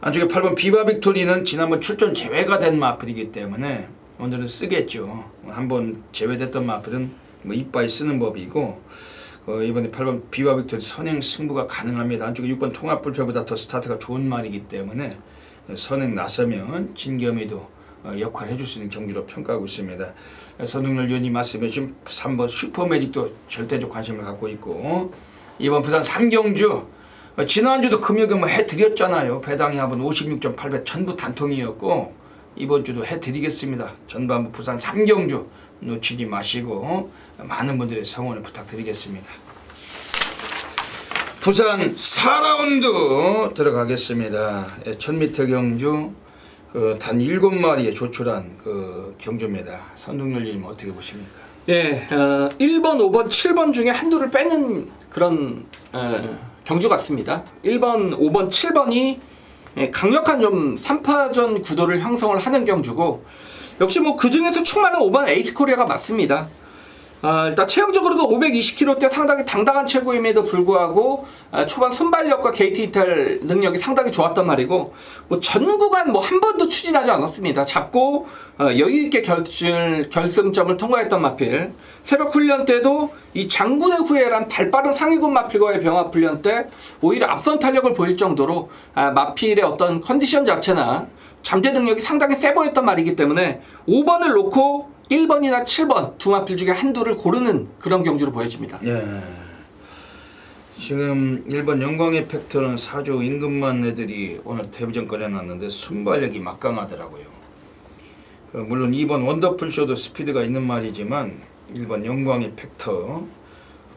Speaker 1: 안쪽에 8번 비바 빅토리는 지난번 출전 제외가 된 마필이기 때문에 오늘은 쓰겠죠. 한번 제외됐던 마필은 뭐 이빠이 쓰는 법이고, 이번에 8번 비바 빅토리 선행 승부가 가능합니다. 안쪽에 6번 통합불패보다 더 스타트가 좋은 말이기 때문에 선행 나서면 진겸이도 역할을 해줄 수 있는 경기로 평가하고 있습니다. 선동열 위원님 말씀해 주신 3번 슈퍼매직도 절대적 관심을 갖고 있고, 이번 부산 3경주 지난주도 금요일 해드렸잖아요. 배당이 합은 56.8배 전부 단통이었고 이번 주도 해드리겠습니다. 전반부 부산 3경주 놓치지 마시고 많은 분들의 성원을 부탁드리겠습니다. 부산 4라운드 들어가겠습니다. 1000m 경주 단 7마리에 조촐한 경주입니다. 선동열님 어떻게 보십니까?
Speaker 3: 예, 1번, 5번, 7번 중에 한두를 빼는 그런 경주 같습니다. 1번, 5번, 7번이 강력한 좀 3파전 구도를 형성을 하는 경주고, 역시 뭐 그 중에서 충만한 5번 에이스코리아가 맞습니다. 일단 체형적으로도 520kg대 상당히 당당한 체구임에도 불구하고 초반 순발력과 게이트 이탈 능력이 상당히 좋았단 말이고, 뭐 전 구간 뭐 한 번도 추진하지 않았습니다. 잡고 여유있게 결승점을 통과했던 마필. 새벽 훈련 때도 이 장군의 후예란 발빠른 상위군 마필과의 병합 훈련 때 오히려 앞선 탄력을 보일 정도로 마필의 어떤 컨디션 자체나 잠재 능력이 상당히 세 보였단 말이기 때문에 5번을 놓고 1번이나 7번 두 마필 중에 한두를 고르는 그런 경주로 보여집니다.
Speaker 1: 예. 지금 1번 영광의 팩터는 4조 임금만 애들이 오늘 데뷔전 꺼내놨는데 순발력이 막강하더라고요. 물론 2번 원더풀쇼도 스피드가 있는 말이지만 1번 영광의 팩터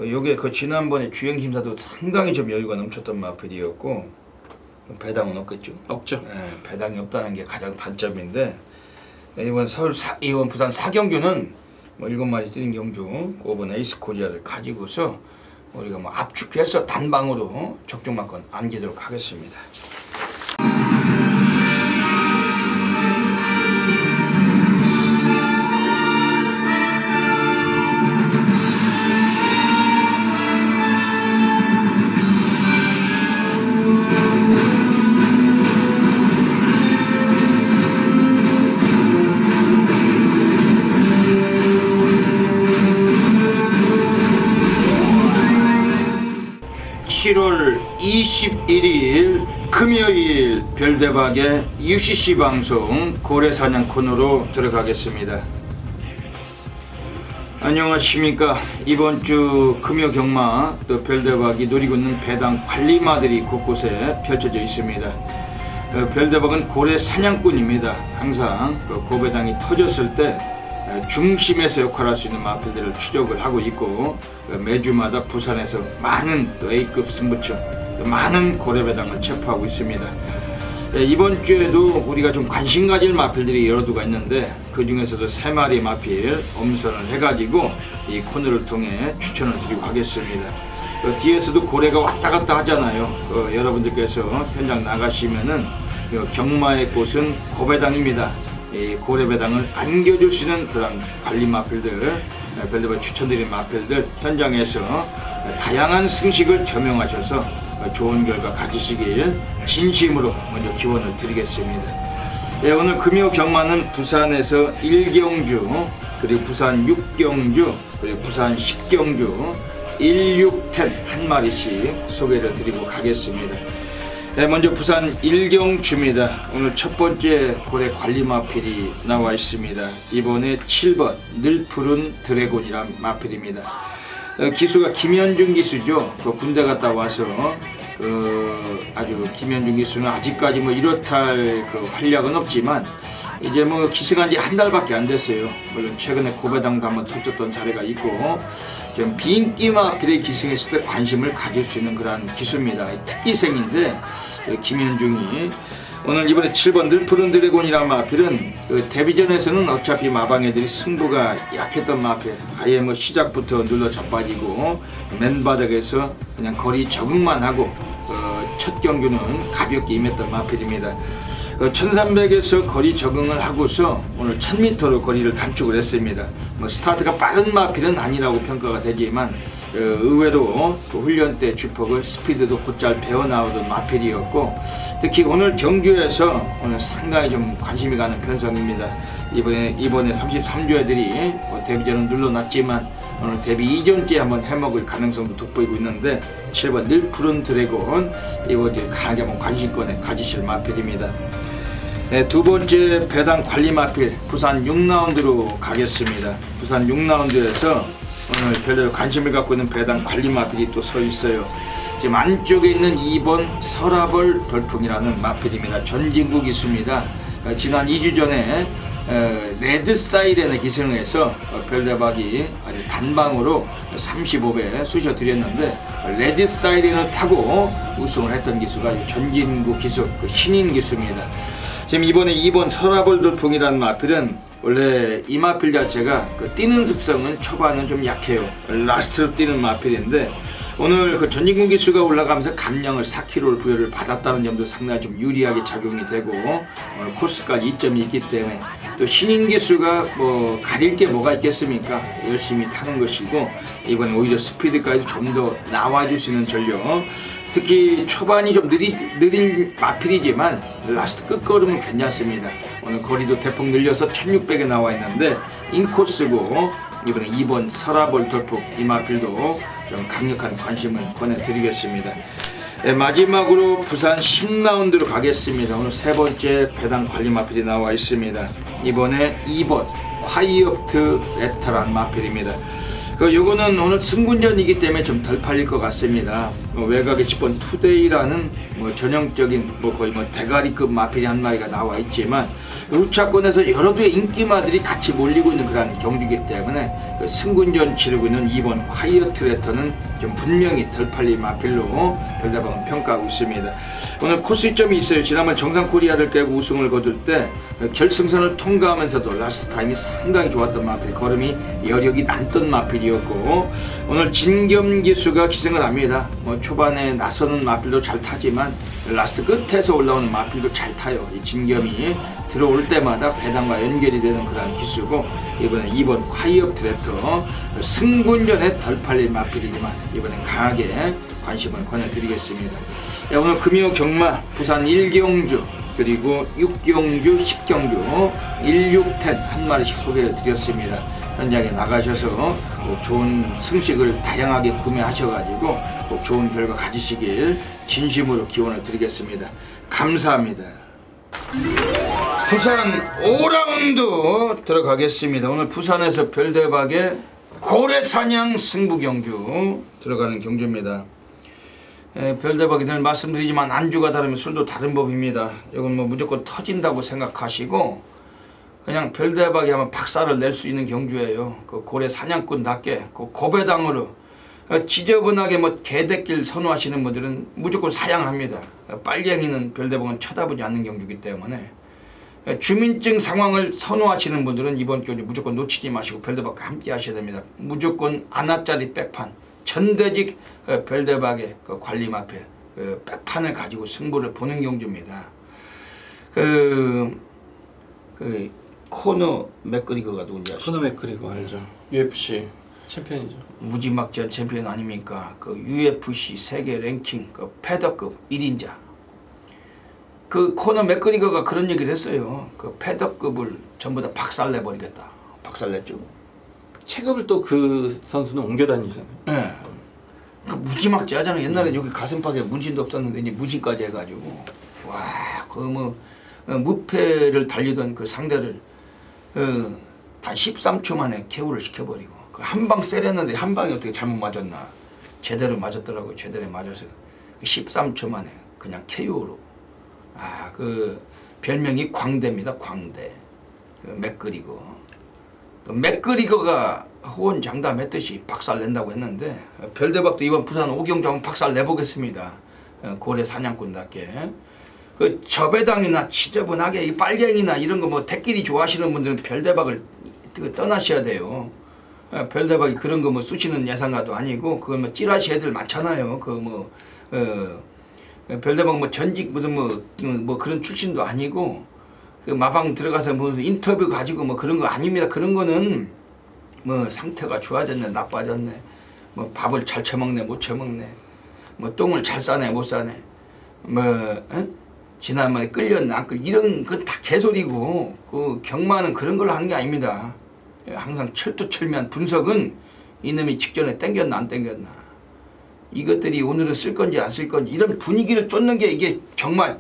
Speaker 1: 요게 지난번에 주행심사도 상당히 좀 여유가 넘쳤던 마필이었고 배당은 없겠죠.
Speaker 3: 없죠.
Speaker 1: 예, 배당이 없다는 게 가장 단점인데, 이번 부산 4경주는 뭐 7마리 뛰는 경주 5번 에이스 코리아를 가지고서 우리가 뭐 압축해서 단방으로 적중만권 안기도록 하겠습니다. (7월 21일) 금요일 별대박의 UCC 방송 고래사냥 코너로 들어가겠습니다. 안녕하십니까. 이번 주 금요 경마 또 별대박이 노리고 있는 배당 관리마들이 곳곳에 펼쳐져 있습니다. 별대박은 고래 사냥꾼입니다. 항상 고배당이 터졌을 때 중심에서 역할할 수 있는 마필들을 추적을 하고 있고 매주마다 부산에서 많은 또 A급 승부처, 많은 고래배당을 체포하고 있습니다. 이번 주에도 우리가 좀 관심 가질 마필들이 여러 두가 있는데 그 중에서도 3마리 마필 엄선을 해가지고 이 코너를 통해 추천을 드리고 하겠습니다. 뒤에서도 고래가 왔다 갔다 하잖아요. 여러분들께서 현장 나가시면은 경마의 꽃은 고배당입니다. 이 고래배당을 안겨줄 수 있는 그런 관리 마필들, 별도로 추천드린 마필들 현장에서 다양한 승식을 겸용하셔서 좋은 결과 가지시길 진심으로 먼저 기원을 드리겠습니다. 오늘 금요 경마는 부산에서 1경주, 그리고 부산 6경주, 그리고 부산 10경주 1610 한 마리씩 소개를 드리고 가겠습니다. 먼저 부산 1경주입니다. 오늘 첫 번째 고래 관리 마필이 나와 있습니다. 이번에 7번 늘푸른 드래곤이란 마필입니다. 기수가 김현중 기수죠. 군대 갔다 와서 아주 김현중 기수는 아직까지 뭐 이렇다 할 활약은 없지만 이제 뭐 기승한 지 한 달밖에 안 됐어요. 물론 최근에 고배당도 한번 터졌던 사례가 있고 좀 비인기 마필에 기승했을 때 관심을 가질 수 있는 그런 기수입니다. 특기생인데 김현중이 오늘 이번에 7번 늘푸른 드래곤이라는 마필은 데뷔전에서는 어차피 마방애들이 승부가 약했던 마필, 아예 뭐 시작부터 눌러 자빠지고 맨바닥에서 그냥 거리 적응만 하고 첫 경주는 가볍게 임했던 마필입니다. 1300에서 거리 적응을 하고서 오늘 1000m로 거리를 단축을 했습니다. 뭐 스타트가 빠른 마필은 아니라고 평가가 되지만 의외로 그 훈련 때 주폭을 스피드도 곧잘 배워나오던 마필이었고 특히 오늘 경주에서 오늘 상당히 좀 관심이 가는 편성입니다. 이번에 33주 애들이 데뷔전은 눌러놨지만 오늘 데뷔 이전째 한번 해먹을 가능성도 돋보이고 있는데 7번 늘푸른 드래곤 이번 강하게 한번 관심권에 가지실 마필입니다. 두 번째 배당 관리 마필 부산 6라운드로 가겠습니다. 부산 6라운드에서 오늘 별로 관심을 갖고 있는 배당 관리 마필이 또 서 있어요. 지금 안쪽에 있는 2번 서라벌 돌풍이라는 마필입니다. 전진구 기수입니다. 지난 2주 전에 레드 사이렌의 기승을 해서 별대박이 아주 단방으로 35배 쑤셔드렸는데 레드 사이렌을 타고 우승을 했던 기수가 전진구 기수, 신인 기수입니다. 지금 이번에 2번 서라벌 돌풍이라는 마필은 원래 이 마필 자체가 뛰는 습성은 초반은 좀 약해요. 라스트로 뛰는 마필인데 오늘 전진구 기수가 올라가면서 감량을 4kg를 부여를 받았다는 점도 상당히 좀 유리하게 작용이 되고 코스까지 이점이 있기 때문에 또 신인 기수가 뭐 가릴 게 뭐가 있겠습니까? 열심히 타는 것이고 이번에 오히려 스피드까지 좀 더 나와줄 수 있는 전력, 특히 초반이 좀 느릴 마필이지만 라스트 끝걸음은 괜찮습니다. 오늘 거리도 대폭 늘려서 1600에 나와 있는데 인코스고 이번에 2번 서라벌 돌풍 이 마필도 좀 강력한 관심을 보내드리겠습니다. 마지막으로 부산 10라운드로 가겠습니다. 오늘 세 번째 배당 관리 마필이 나와 있습니다. 이번에 2번 콰이어트 레터란 마필입니다. 요거는 오늘 승군전이기 때문에 좀 덜 팔릴 것 같습니다. 외곽에 10번 투데이라는 전형적인 거의 대가리급 마필이 한 마리가 나와 있지만 우차권에서 여러 두의 인기마들이 같이 몰리고 있는 그런 경주이기 때문에 승군전 치르고 있는 2번 콰이어트 레터는 좀 분명히 덜 팔릴 마필로 별다방은 평가하고 있습니다. 오늘 코스점이 있어요. 지난번 정상코리아를 깨고 우승을 거둘 때 결승선을 통과하면서도 라스트 타임이 상당히 좋았던 마필, 걸음이 여력이 남던 마필이었고 오늘 진겸 기수가 기승을 합니다. 초반에 나서는 마필도 잘 타지만 라스트 끝에서 올라오는 마필도 잘 타요. 이 진겸이 들어올 때마다 배당과 연결이 되는 그런 기수고 이번에 2번 콰이어트 레터 승군전에 덜 팔릴 마필이지만 이번엔 강하게 관심을 권해드리겠습니다. 오늘 금요 경마 부산 1경주 그리고 6경주 10경주 1610 한 마리씩 소개를 드렸습니다. 현장에 나가셔서 꼭 좋은 승식을 다양하게 구매하셔가지고 꼭 좋은 결과 가지시길 진심으로 기원을 드리겠습니다. 감사합니다. 부산 5라운드 들어가겠습니다. 오늘 부산에서 별대박의 고래사냥 승부경주 들어가는 경주입니다. 별대박이 늘 말씀드리지만 안주가 다르면 술도 다른 법입니다. 이건 무조건 터진다고 생각하시고 그냥 별대박이 하면 박살을 낼 수 있는 경주예요. 그 고래 사냥꾼답게 그 고배당으로 지저분하게 뭐 개대길 선호하시는 분들은 무조건 사양합니다. 빨갱이는 별대박은 쳐다보지 않는 경주이기 때문에 주민증 상황을 선호하시는 분들은 이번 경주 무조건 놓치지 마시고 별대박과 함께 하셔야 됩니다. 무조건 아나짜리 백판 전대직 별대박의 그 관리마필 백판을 가지고 승부를 보는 경주입니다. 코너 맥그리거가 누군지 아시죠?
Speaker 3: 코너 맥그리거 알죠. UFC 챔피언이죠.
Speaker 1: 무지막지한 챔피언 아닙니까? 그 UFC 세계 랭킹 그 패더급 1인자. 그 코너 맥그리거가 그런 얘기를 했어요. 그 패더급을 전부 다 박살내버리겠다. 박살냈죠.
Speaker 3: 체급을 또 그 선수는 옮겨 다니잖아요.
Speaker 1: 네. 그 무지막지하잖아요. 옛날에 여기 가슴팍에 문신도 없었는데 이제 문신까지 해가지고 와, 그 뭐 무패를 달리던 그 상대를 단 13초 만에 KO를 시켜버리고 그 한 방 세렸는데 한 방이 어떻게 잘못 맞았나 제대로 맞았더라고요. 제대로 맞아서 13초 만에 그냥 KO로 그 별명이 광대입니다. 광대. 그 맥그리거. 그 맥그리거가 호언장담했듯이 박살 낸다고 했는데 별대박도 이번 부산 오경주 한번 박살 내보겠습니다. 고래 사냥꾼답게. 그 저배당이나 지저분하게 이 빨갱이나 이런 거 뭐 대끼리 좋아하시는 분들은 별대박을 떠나셔야 돼요. 별대박이 그런 거 뭐 쑤시는 예상가도 아니고 그건 뭐 찌라시 애들 많잖아요. 그 뭐 별대박 뭐 전직 무슨 뭐 그런 출신도 아니고 그 마방 들어가서 무슨 인터뷰 가지고 뭐 그런 거 아닙니다. 그런 거는 뭐 상태가 좋아졌네 나빠졌네 뭐 밥을 잘 처먹네 못 처먹네 뭐 똥을 잘 싸네 못 싸네 뭐 지난번에 끌렸나 안 끌 이런 건 다 개소리고 그 경마는 그런 걸로 하는 게 아닙니다. 항상 철두철미한 분석은 이놈이 직전에 땡겼나 안 땡겼나 이것들이 오늘은 쓸 건지 안 쓸 건지 이런 분위기를 쫓는 게 이게 정말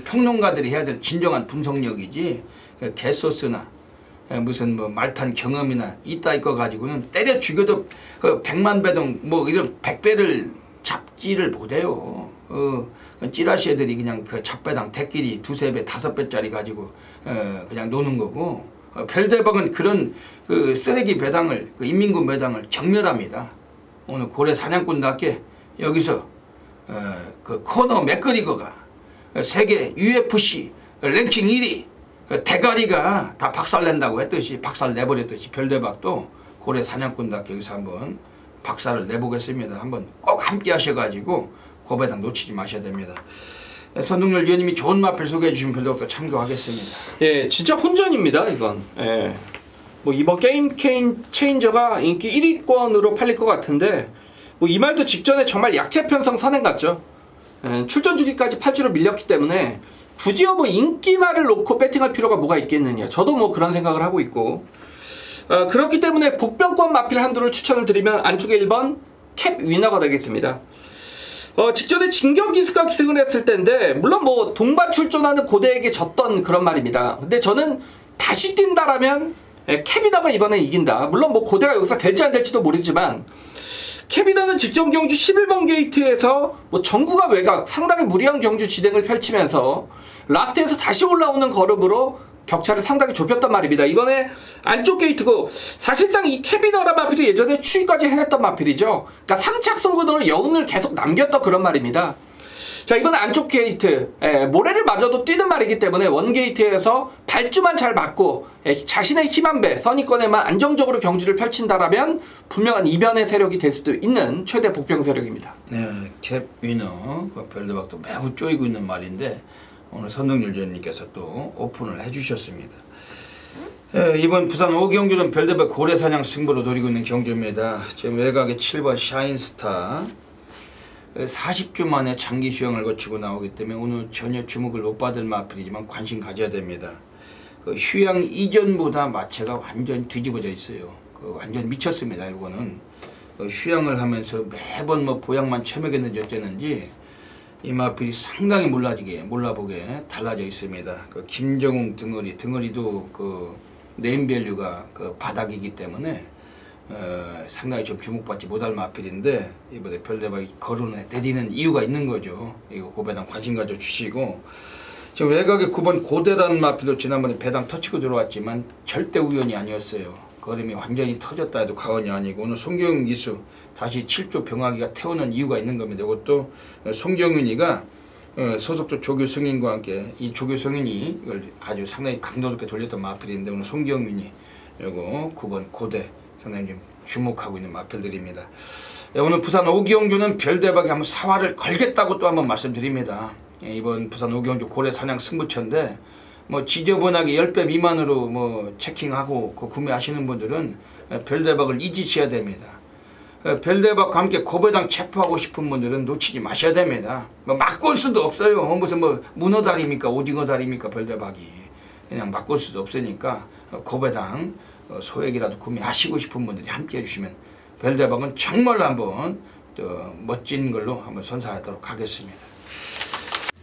Speaker 1: 평론가들이 해야 될 진정한 분석력이지 개소스나 무슨 뭐 말탄 경험이나 이따위 거 가지고는 때려 죽여도 그 100만 배동 뭐 이런 100배를 잡지를 못해요. 찌라시 애들이 그냥 그 잡배당 대끼리 2~3배 5배짜리 가지고 그냥 노는 거고 별대박은 그런 그 쓰레기 배당을 그 인민군 배당을 경멸합니다. 오늘 고래 사냥꾼답게 여기서 그 코너 맥그리거가 세계 UFC 랭킹 1위 대가리가 다 박살낸다고 했듯이 박살 내버렸듯이 별대박도 고래 사냥꾼답게 여기서 한번 박살을 내보겠습니다. 한번 꼭 함께 하셔가지고 고배당 놓치지 마셔야 됩니다. 선동열 위원님이 좋은 마필 소개해 주시면 별대박도 참고하겠습니다.
Speaker 3: 예, 진짜 혼전입니다 이건. 예. 뭐 이번 게임 체인저가 인기 1위권으로 팔릴 것 같은데 뭐 이 말도 직전에 정말 약체 편성 선행 같죠. 예, 출전 주기까지 8주로 밀렸기 때문에 굳이 뭐 인기말을 놓고 배팅할 필요가 뭐가 있겠느냐. 저도 뭐 그런 생각을 하고 있고 그렇기 때문에 복병권 마필 한두를 추천을 드리면 안쪽에 1번 캡 위너가 되겠습니다. 직전에 진경기수가 기승을 했을 때인데 물론 뭐 동반 출전하는 고대에게 졌던 그런 말입니다. 근데 저는 다시 뛴다라면 캐비너가 이번에 이긴다. 물론 뭐 고대가 여기서 될지 안 될지도 모르지만 캐비너는 직전 경주 11번 게이트에서 뭐 전구가 외곽 상당히 무리한 경주 진행을 펼치면서 라스트에서 다시 올라오는 걸음으로 격차를 상당히 좁혔단 말입니다. 이번에 안쪽 게이트고 사실상 이 캐비너라 마필이 예전에 추위까지 해냈던 마필이죠. 그러니까 3착 승부으로 여운을 계속 남겼던 그런 말입니다. 자, 이번에 안쪽 게이트 모래를 맞아도 뛰는 말이기 때문에 원 게이트에서 발주만 잘 맞고 자신의 힘 한 배 선입권에만 안정적으로 경주를 펼친다라면 분명한 이변의 세력이 될 수도 있는 최대 복병 세력입니다.
Speaker 1: 네, 캡 위너 별대박도 매우 쪼이고 있는 말인데 오늘 선동열 위원님께서 또 오픈을 해주셨습니다. 이번 부산 오경주는 별대박 고래사냥 승부로 노리고 있는 경주입니다. 지금 외곽에 7번 샤인스타 40주 만에 장기 수영을 거치고 나오기 때문에 오늘 전혀 주목을 못 받을 마필이지만 관심 가져야 됩니다. 그 휴양 이전보다 마체가 완전 뒤집어져 있어요. 완전 미쳤습니다. 이거는 휴양을 하면서 매번 뭐 보양만 체맥했는지 어쩌는지 이 마필이 상당히 몰라보게 달라져 있습니다. 그 김정웅 등어리도 그 네임밸류가 그 바닥이기 때문에 상당히 좀 주목받지 못할 마필인데 이번에 별대박이 거론에 내리는 이유가 있는 거죠. 이거 고배당 관심 가져 주시고 지금 외곽의 9번 고대라는 마필도 지난번에 배당 터치고 들어왔지만 절대 우연이 아니었어요. 걸음이 완전히 터졌다 해도 과언이 아니고 오늘 송경윤 기수 다시 7조 병하기가 태우는 이유가 있는 겁니다. 이것도 송경윤이가 소속조 조교 승인과 함께 이 조교 승인이 이걸 아주 상당히 강도 높게 돌렸던 마필인데 오늘 송경윤이 요거 9번 고대 상당히 좀 주목하고 있는 마필들입니다. 오늘 부산 오기영주는 별대박에 한번 사활을 걸겠다고 또 한번 말씀드립니다. 이번 부산 오기영주 고래 사냥 승부처인데 뭐 지저분하게 10배 미만으로 뭐 체킹하고 그 구매하시는 분들은 별대박을 잊으셔야 됩니다. 별대박과 함께 고배당 체포하고 싶은 분들은 놓치지 마셔야 됩니다. 뭐 막을 수도 없어요. 무슨 뭐 문어다리입니까 오징어다리입니까 별대박이. 그냥 막을 수도 없으니까 고배당 소액이라도 구매하시고 싶은 분들이 함께 해주시면 별대박은 정말로 한번 또 멋진 걸로 한번 선사하도록 하겠습니다.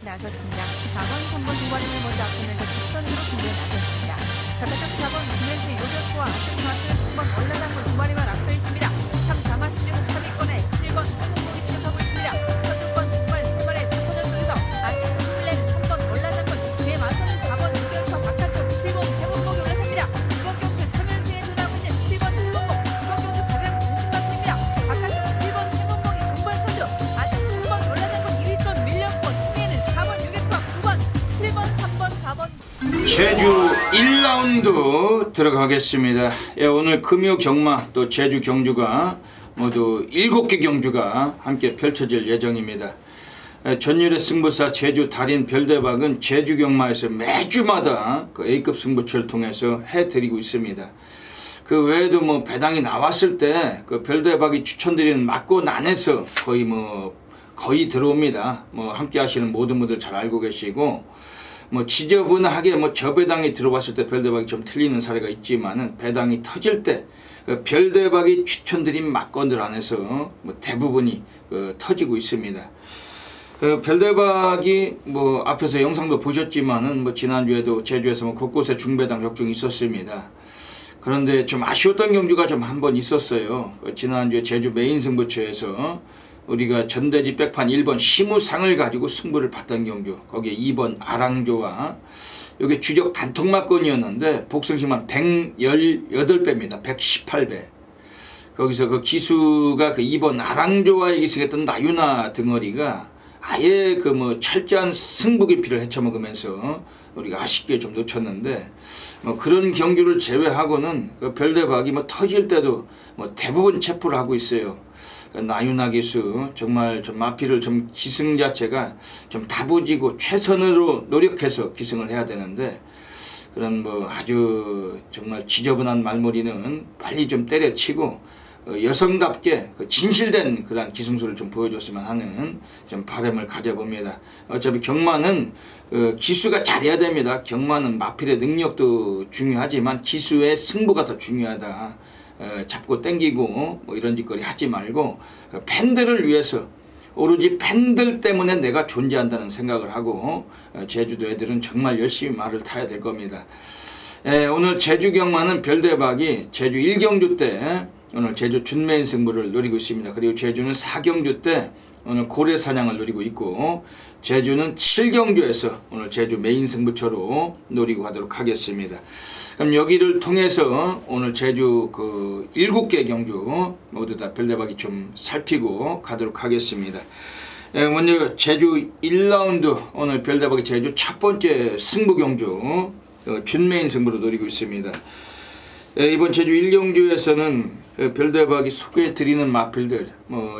Speaker 4: 나섰습니다. 4번, 3번 두 마리를 먼저 앞서면서 직선으로 준비해 나섰습니다. 자타적 4번 김현수 요격과 아스마스 3번 올라당구 두 마리만 앞서 있습니다. 3, 4마 측에서 3위권에 7번 홍콩이 추격하고 있습니다. 서쪽권 정말 3번의 스포전 속에서 아스마스 플랜 3번 올라당구 그에 맞서는 4번 요격과 바깥쪽 7번 해문복이 올라섭니다. 이번 경주 최면승에 도나오고 있는 7번 해문복 이번 경주 가장 관심받습니다. 바깥쪽 7번 해문복이 동반 선두 아직 3번 올라당구 2위권 밀렸고 4번 6회과 9번 7번 3번 4번
Speaker 1: 제주 1라운드 들어가겠습니다. 예, 오늘 금요 경마 또 제주 경주가 모두 7개 경주가 함께 펼쳐질 예정입니다. 전율의 승부사 제주 달인 별대박은 제주 경마에서 매주마다 그 A급 승부처를 통해서 해드리고 있습니다. 그 외에도 뭐 배당이 나왔을 때 그 별대박이 추천드리는 맞고 난에서 거의 들어옵니다. 뭐 함께 하시는 모든 분들 잘 알고 계시고 뭐 지저분하게 뭐 저배당이 들어왔을 때 별대박이 좀 틀리는 사례가 있지만은 배당이 터질 때 그 별대박이 추천드린 막건들 안에서 뭐 대부분이 터지고 있습니다. 별대박이 뭐 앞에서 영상도 보셨지만은 뭐 지난주에도 제주에서 뭐 곳곳에 중배당 격중이 있었습니다. 그런데 좀 아쉬웠던 경주가 좀 한 번 있었어요. 지난주에 제주 메인 승부처에서 우리가 전대지 백판 1번 시무상을 가지고 승부를 봤던 경주 거기에 2번 아랑조와 이게 주력 단통막건이었는데 복승심한 118배입니다. 118배. 거기서 그 기수가 그 2번 아랑조와의 기승했던 나유나 등어리가 아예 그 뭐 철저한 승부 기피를 헤쳐먹으면서 우리가 아쉽게 좀 놓쳤는데 뭐 그런 경주를 제외하고는 그 별대박이 뭐 터질 때도 뭐 대부분 체포를 하고 있어요. 나유나 기수 정말 좀 마피를 좀 기승 자체가 좀 다부지고 최선으로 노력해서 기승을 해야 되는데 그런 뭐 아주 정말 지저분한 말머리는 빨리 좀 때려치고 여성답게 진실된 그런 기승수를 좀 보여줬으면 하는 좀 바람을 가져봅니다. 어차피 경마는 기수가 잘해야 됩니다. 경마는 마필의 능력도 중요하지만 기수의 승부가 더 중요하다. 잡고 땡기고 뭐 이런 짓거리 하지 말고 팬들을 위해서 오로지 팬들 때문에 내가 존재한다는 생각을 하고 제주도 애들은 정말 열심히 말을 타야 될 겁니다. 오늘 제주 경마는 별대박이 제주 1경주 때 오늘 제주 준메인 승부를 노리고 있습니다. 그리고 제주는 4경주 때 오늘 고래 사냥을 노리고 있고 제주는 7경주에서 오늘 제주 메인 승부처로 노리고 가도록 하겠습니다. 그럼 여기를 통해서 오늘 제주 그 7개 경주 모두 다 별대박이 좀 살피고 가도록 하겠습니다. 먼저 제주 1라운드 오늘 별대박이 제주 첫 번째 승부 경주 준메인 승부로 노리고 있습니다. 이번 제주 1경주에서는 별대박이 소개해드리는 마필들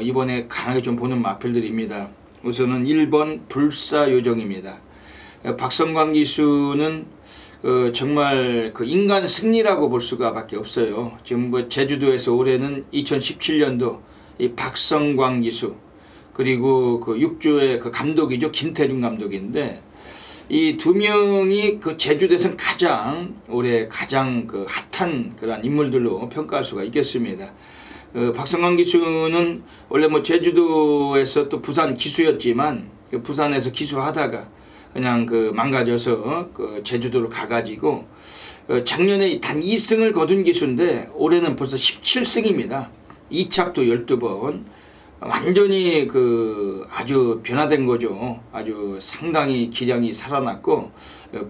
Speaker 1: 이번에 강하게 좀 보는 마필들입니다. 우선은 1번 불사요정입니다. 박성광 기수는 정말 그 인간 승리라고 볼 수가 밖에 없어요. 지금 뭐 제주도에서 올해는 2017년도 이 박성광 기수 그리고 그 6조의 그 감독이죠. 김태중 감독인데 이 두 명이 그 제주도에서는 올해 가장 그 핫한 그런 인물들로 평가할 수가 있겠습니다. 박성광 기수는 원래 뭐 제주도에서 또 부산 기수였지만 그 부산에서 기수하다가 그냥 그 망가져서 그 제주도로 가가지고 작년에 단 2승을 거둔 기수인데 올해는 벌써 17승입니다. 2찹도 12번 완전히 그 아주 변화된 거죠. 아주 상당히 기량이 살아났고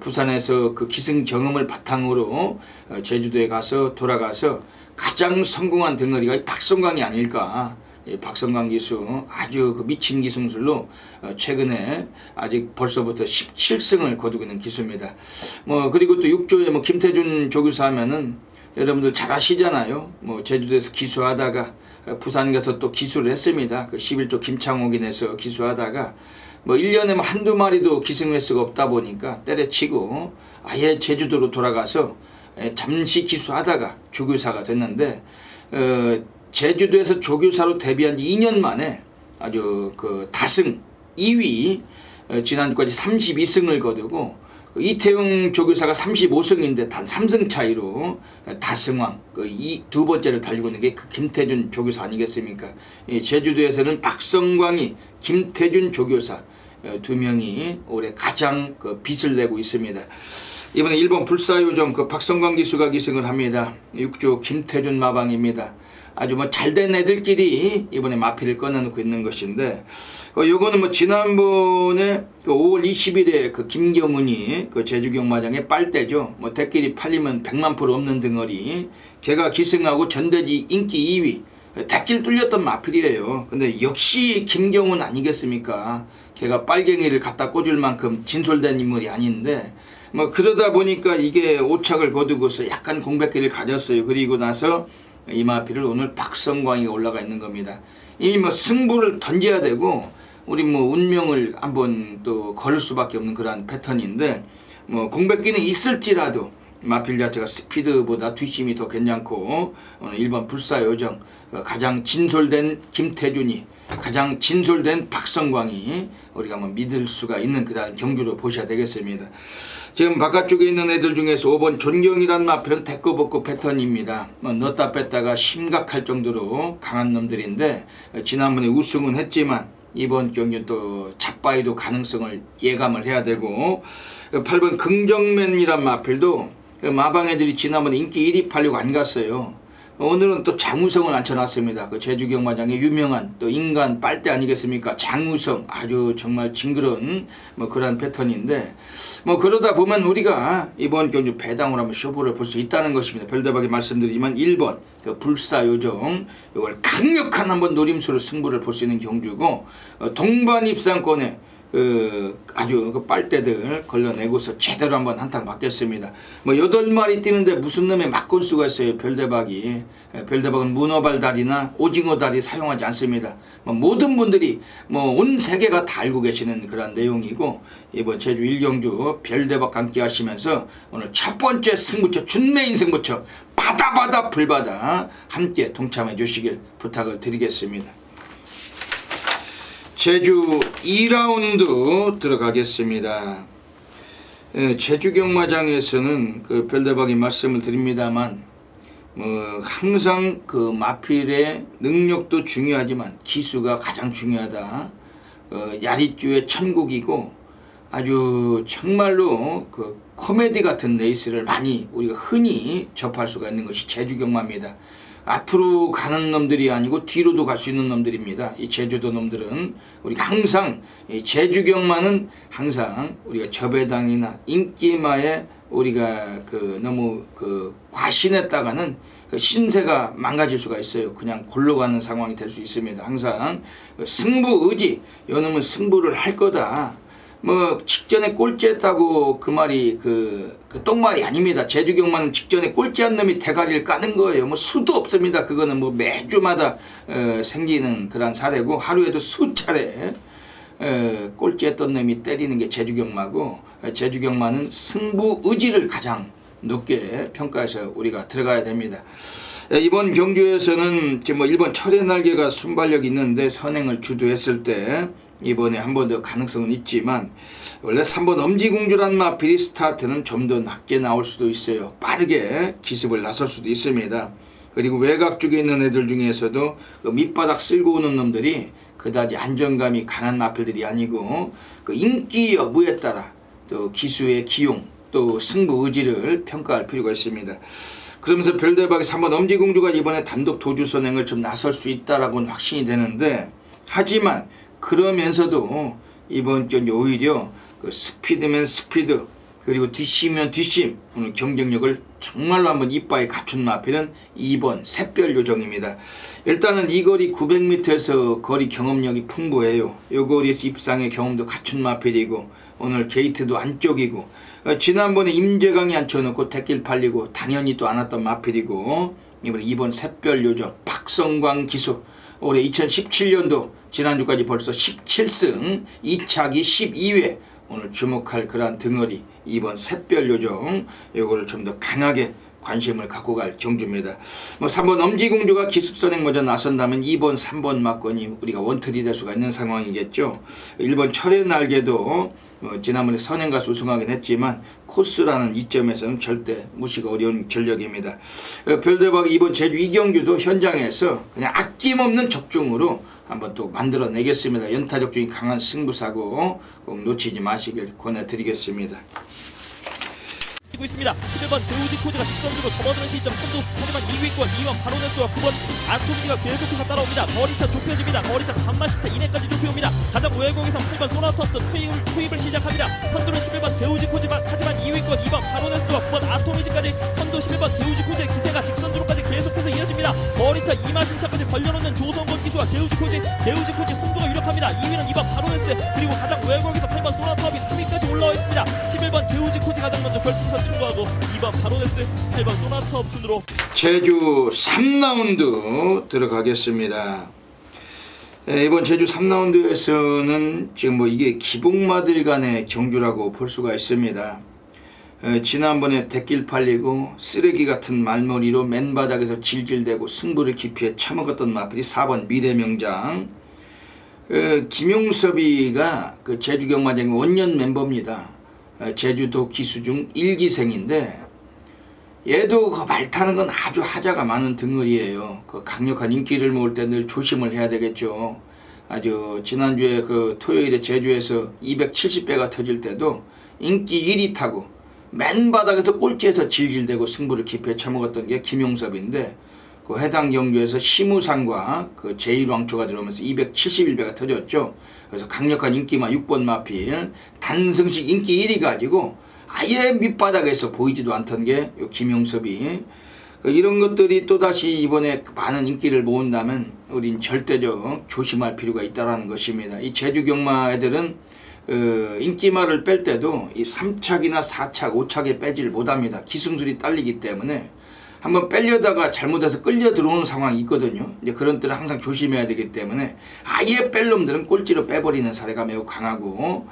Speaker 1: 부산에서 그 기승 경험을 바탕으로 제주도에 가서 돌아가서 가장 성공한 덩어리가 박성광이 아닐까. 박성광 기수 아주 그 미친 기승술로 최근에 아직 벌써부터 17승을 거두고 있는 기수입니다. 뭐 그리고 또 6조에 뭐 김태준 조교사 하면은 여러분들 잘 아시잖아요. 뭐 제주도에서 기수하다가 부산 가서 또 기수를 했습니다. 그 11조 김창옥인에서 기수하다가 뭐 1년에 뭐 한두 마리도 기승 횟수가 없다 보니까 때려치고 아예 제주도로 돌아가서 잠시 기수하다가 조교사가 됐는데 제주도에서 조교사로 데뷔한 지 2년 만에 아주 그 다승 2위 지난주까지 32승을 거두고 이태용 조교사가 35승인데 단 3승 차이로 다승왕 두 번째를 달리고 있는 게 그 김태준 조교사 아니겠습니까? 제주도에서는 박성광이 김태준 조교사 두 명이 올해 가장 그 빛을 내고 있습니다. 이번에 일본 불사요정 그 박성광 기수가 기승을 합니다. 6조 김태준 마방입니다. 아주 뭐 잘된 애들끼리 이번에 마피를 꺼내놓고 있는 것인데 요거는 뭐 지난번에 그 5월 20일에 그 김경은이 그 제주경마장의 빨대죠. 뭐 대끼리 팔리면 100만% 없는 덩어리 걔가 기승하고 전대지 인기 2위 대끼리 뚫렸던 마필이에요. 근데 역시 김경은 아니겠습니까? 걔가 빨갱이를 갖다 꽂을 만큼 진솔된 인물이 아닌데 뭐 그러다 보니까 이게 오착을 거두고서 약간 공백기를 가졌어요. 그리고 나서 이 마필을 오늘 박성광이 올라가 있는 겁니다. 이미 뭐 승부를 던져야 되고 우리 뭐 운명을 한번 또 걸을 수밖에 없는 그러한 패턴인데 뭐 공백기는 있을지라도 마필 자체가 스피드보다 뒷심이 더 괜찮고 오늘 1번 불사요정 가장 진솔된 김태준이 가장 진솔된 박성광이 우리가 뭐 믿을 수가 있는 그런 경주로 보셔야 되겠습니다. 지금 바깥쪽에 있는 애들 중에서 5번 존경이란 마필은 대꾸복구 패턴입니다. 넣었다 뺐다가 심각할 정도로 강한 놈들인데 지난번에 우승은 했지만 이번 경기는 또 잡바이도 가능성을 예감을 해야 되고 8번 긍정맨이란 마필도 마방 애들이 지난번에 인기 1위 팔려고 안 갔어요. 오늘은 또 장우성을 앉혀놨습니다. 그 제주경마장의 유명한 또 인간 빨대 아니겠습니까? 장우성 아주 정말 징그러운 뭐 그런 패턴인데 뭐 그러다 보면 우리가 이번 경주 배당으로 한번 쇼부를 볼 수 있다는 것입니다. 별다방에 말씀드리지만 1번 그 불사요정 이걸 강력한 한번 노림수로 승부를 볼 수 있는 경주고 동반 입상권에 아주 그 빨대들 걸러내고서 제대로 한번 한탕 맞겠습니다. 뭐 8마리 뛰는데 무슨 놈의 막골수가 있어요. 별대박이. 별대박은 문어발 다리나 오징어 다리 사용하지 않습니다. 뭐 모든 분들이 뭐 온 세계가 다 알고 계시는 그런 내용이고 이번 제주 1경주 별대박 함께 하시면서 오늘 첫 번째 승부처 준내인 승부처 바다 불바다 함께 동참해 주시길 부탁을 드리겠습니다. 제주 2라운드 들어가겠습니다. 제주 경마장에서는 그 별대박이 말씀을 드립니다만 항상 그 마필의 능력도 중요하지만 기수가 가장 중요하다. 야리쭈의 천국이고 아주 정말로 그 코미디 같은 레이스를 많이 우리가 흔히 접할 수가 있는 것이 제주 경마입니다. 앞으로 가는 놈들이 아니고 뒤로도 갈 수 있는 놈들입니다. 이 제주도 놈들은 우리가 항상 이 제주 경마는 항상 우리가 저배당이나 인기마에 우리가 그 너무 그 과신했다가는 그 신세가 망가질 수가 있어요. 그냥 골러가는 상황이 될 수 있습니다. 항상 승부 의지, 요놈은 승부를 할 거다. 뭐 직전에 꼴찌했다고 그 말이 그 똥말이 아닙니다. 제주경마는 직전에 꼴찌한 놈이 대가리를 까는 거예요. 뭐 수도 없습니다. 그거는 뭐 매주마다 생기는 그런 사례고 하루에도 수차례 꼴찌했던 놈이 때리는 게 제주경마고 제주경마는 승부 의지를 가장 높게 평가해서 우리가 들어가야 됩니다. 이번 경주에서는 지금 뭐 1번 철의 날개가 순발력이 있는데 선행을 주도했을 때 이번에 한 번 더 가능성은 있지만 원래 3번 엄지공주란 마필이 스타트는 좀 더 낮게 나올 수도 있어요. 빠르게 기습을 나설 수도 있습니다. 그리고 외곽 쪽에 있는 애들 중에서도 그 밑바닥 쓸고 오는 놈들이 그다지 안정감이 강한 마필들이 아니고 그 인기 여부에 따라 또 기수의 기용 또 승부 의지를 평가할 필요가 있습니다. 그러면서 별대박이 3번 엄지공주가 이번에 단독 도주 선행을 좀 나설 수 있다라고는 확신이 되는데 하지만 그러면서도 이번 전 오히려 그 스피드면 스피드 그리고 뒷심이면 뒷심 오늘 경쟁력을 정말로 한번 이빠에 갖춘 마필은 2번 샛별 요정입니다. 일단은 이 거리 900m에서 거리 경험력이 풍부해요. 이 거리에서 입상의 경험도 갖춘 마필이고 오늘 게이트도 안쪽이고 지난번에 임재강이 앉혀놓고 대길 팔리고 당연히 또 안 왔던 마필이고 이번에 2번 샛별 요정 박성광 기수 올해 2017년도 지난주까지 벌써 17승 2차기 12회 오늘 주목할 그러한 등어리 2번 샛별 요정 요거를 좀 더 강하게 관심을 갖고 갈 경주입니다. 뭐 3번 엄지공주가 기습선행 먼저 나선다면 2번 3번 막건이 우리가 원틀이 될 수가 있는 상황이겠죠. 1번 철의 날개도 지난번에 선행가수 우승하긴 했지만 코스라는 이점에서는 절대 무시가 어려운 전력입니다. 별대박 2번 제주 이경주도 현장에서 그냥 아낌없는 적중으로 한번 또 만들어내겠습니다. 연타 적중이 강한 승부사고 꼭 놓치지 마시길 권해드리겠습니다.
Speaker 2: 있습니다. 11번 대우지 코즈가 직선주로 접어드는 시점 선두 하지만 2위권 2번 바로네스와 9번 아토미가 계속해서 따라옵니다. 거리차 좁혀집니다. 거리차 반마시차 이내까지 좁혀옵니다. 가장 우회공에서 8번 소나터스 투입을 시작합니다. 선두는 11번 대우지 코즈만 하지만 2위권 2번 바로네스와 9번 아토미지까지 선두 11번 대우지 코즈의 기세가 직선주로까지 계속해서 이어집니다. 거리차 2마신차까지 벌려놓는 조성권 기수와 대우지 코즈 선두가 유력합니다. 2위는 2번 바로네스 그리고 가장 우회공에서 8번 소나터업이 3위까지 올라와 있습니다. 11번 대우지 코즈 가장 먼저 결승선 하고 2번 바로네스 8번 소나터 순으로
Speaker 1: 제주 3라운드 들어가겠습니다. 이번 제주 3라운드에서는 지금 뭐 이게 기복마들 간의 경주라고 볼 수가 있습니다. 지난번에 대길 팔리고 쓰레기 같은 말머리로 맨바닥에서 질질대고 승부를 기피해 처먹었던 마필이 4번 미래명장. 김용섭이가 그 제주 경마장의 원년 멤버입니다. 제주도 기수 중 1기생인데 얘도 그 말 타는 건 아주 하자가 많은 등어리예요. 그 강력한 인기를 모을 때 늘 조심을 해야 되겠죠. 아주 지난주에 그 토요일에 제주에서 270배가 터질 때도 인기 1위 타고 맨 바닥에서 꼴찌에서 질질대고 승부를 기피해 처먹었던 게 김용섭인데 그 해당 경주에서 시무상과 그 제1왕초가 들어오면서 271배가 터졌죠. 그래서 강력한 인기마 6번 마필 단승식 인기 1위 가지고 아예 밑바닥에서 보이지도 않던 게 요 김용섭이 이런 것들이 또다시 이번에 많은 인기를 모은다면 우린 절대적 조심할 필요가 있다는 것입니다. 이 제주 경마 애들은 인기마를 뺄 때도 이 3착이나 4착, 5착에 빼지를 못합니다. 기승술이 딸리기 때문에 한번 빼려다가 잘못해서 끌려 들어오는 상황이 있거든요. 이제 그런 때는 항상 조심해야 되기 때문에 아예 뺄 놈들은 꼴찌로 빼버리는 사례가 매우 강하고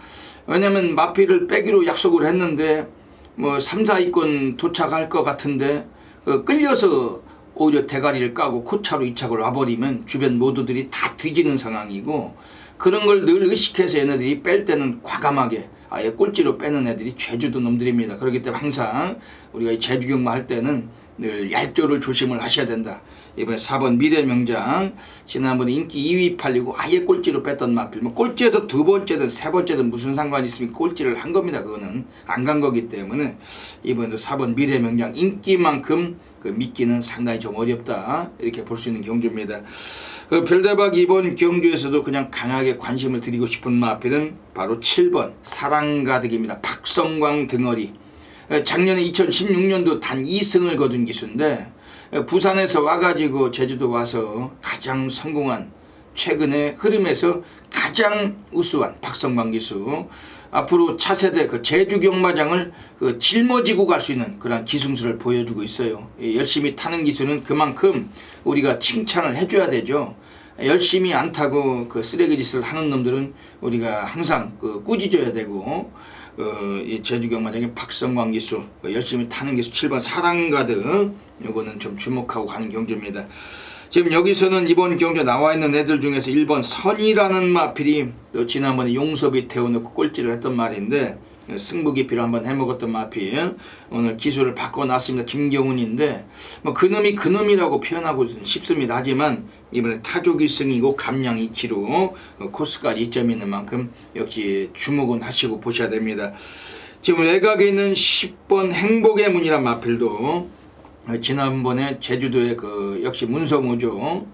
Speaker 1: 왜냐면 마필을 빼기로 약속을 했는데 뭐 3, 4위권 도착할 것 같은데 끌려서 오히려 대가리를 까고 코차로 2착을 와버리면 주변 모두들이 다 뒤지는 상황이고 그런 걸 늘 의식해서 얘네들이 뺄 때는 과감하게 아예 꼴찌로 빼는 애들이 제주도 놈들입니다. 그렇기 때문에 항상 우리가 이 제주 경마 할 때는 늘 얄조를 조심을 하셔야 된다. 이번에 4번 미래명장 지난번에 인기 2위 팔리고 아예 꼴찌로 뺐던 마필 뭐 꼴찌에서 두 번째든 세 번째든 무슨 상관이 있으면 꼴찌를 한 겁니다. 그거는 안 간 거기 때문에 이번에도 4번 미래명장 인기만큼 그 믿기는 상당히 좀 어렵다 이렇게 볼 수 있는 경주입니다. 그 별대박 이번 경주에서도 그냥 강하게 관심을 드리고 싶은 마필은 바로 7번 사랑가득입니다. 박성광 등어리 작년에 2016년도 단 2승을 거둔 기수인데 부산에서 와가지고 제주도 와서 가장 성공한 최근의 흐름에서 가장 우수한 박성광 기수 앞으로 차세대 그 제주 경마장을 그 짊어지고 갈 수 있는 그런 기승술을 보여주고 있어요. 열심히 타는 기수는 그만큼 우리가 칭찬을 해줘야 되죠. 열심히 안 타고 그 쓰레기 짓을 하는 놈들은 우리가 항상 그 꾸짖어야 되고 이 제주 경마장의 박성광 기수 열심히 타는 기수 7번 사랑가득 요거는 좀 주목하고 가는 경주입니다. 지금 여기서는 이번 경주에 나와 있는 애들 중에서 1번 선이라는 마필이 또 지난번에 용섭이 태워놓고 꼴찌를 했던 말인데 승부 기피를 한번 해먹었던 마필 오늘 기수를 바꿔놨습니다. 김경훈인데 뭐 그놈이 그놈이라고 표현하고 싶습니다. 하지만 이번에 타조기승이고 감량 2kg 코스까지 2점 있는 만큼 역시 주목은 하시고 보셔야 됩니다. 지금 외곽에 있는 10번 행복의 문이란 마필도 지난번에 제주도에 그 역시 문성우죠.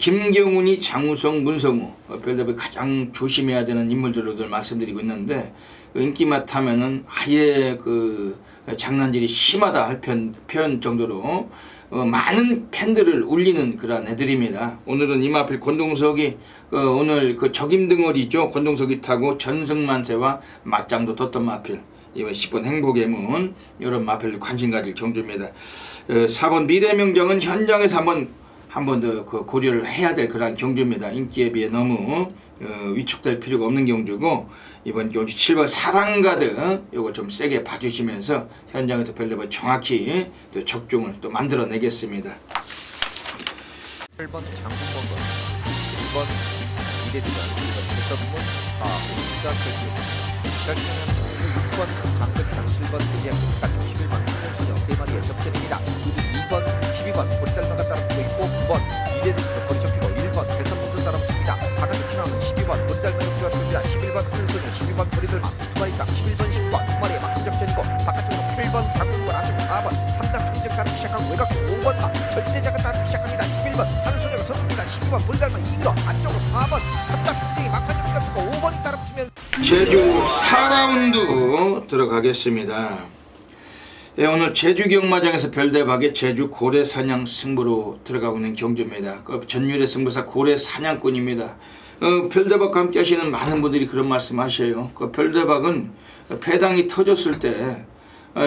Speaker 1: 김경훈이 장우성, 문성우 별답이 가장 조심해야 되는 인물들로들 말씀드리고 있는데 인기맛 하면은 아예 그 장난질이 심하다 할 표현 정도로 많은 팬들을 울리는 그런 애들입니다. 오늘은 이마필 권동석이 오늘 그 적임등어리죠. 권동석이 타고 전승만세와 맞짱도 뒀던 마필. 이번 10번 행복의 문 이런 마필 관심 가질 경주입니다. 4번 미래명정은 현장에서 한번 더 그 고려를 해야 될 그런 경주입니다. 인기에 비해 너무 위축될 필요가 없는 경주고 이번 경주 7번 사랑가드 요거 좀 세게 봐주시면서 현장에서 별답을 정확히 또 적중을 또 만들어내겠습니다.
Speaker 5: 8번 장군번건 2번 미래비전 2번 대서문 4번 시작결정 결정은 6번 장백장 7번 대지양국까지 11번 한현수녀 3마리의 접전입니다. 2번 12번 보리달마가 따라붙고 있고 9번 미래비전 거리 접히고 1번 대선문도 따라붙습니다. 바깥쪽 피나오는 12번 보리달마 역주가 됩니다. 11번 한현수녀 12번 보리달마 2마리장 11번 10번 2마리의 막힌 접전이고 바깥쪽으로 8번 장군번 안쪽 4번 3장 평적 따르기 시작하고 외곽쪽 5번 막 절대자가 따르기 시작합니다. 11번 한현수녀가 선두입니다. 12번 보리달마 2로 안쪽으로 4번 3장 평적이 막한 접전가 붙고 5번이 따라붙으면
Speaker 1: 제주 4라운드 들어가겠습니다. 예, 오늘 제주 경마장에서 별대박의 제주 고래사냥 승부로 들어가고 있는 경주입니다. 전율의 승부사 고래사냥꾼입니다. 별대박과 함께 하시는 많은 분들이 그런 말씀 하셔요. 별대박은 배당이 터졌을 때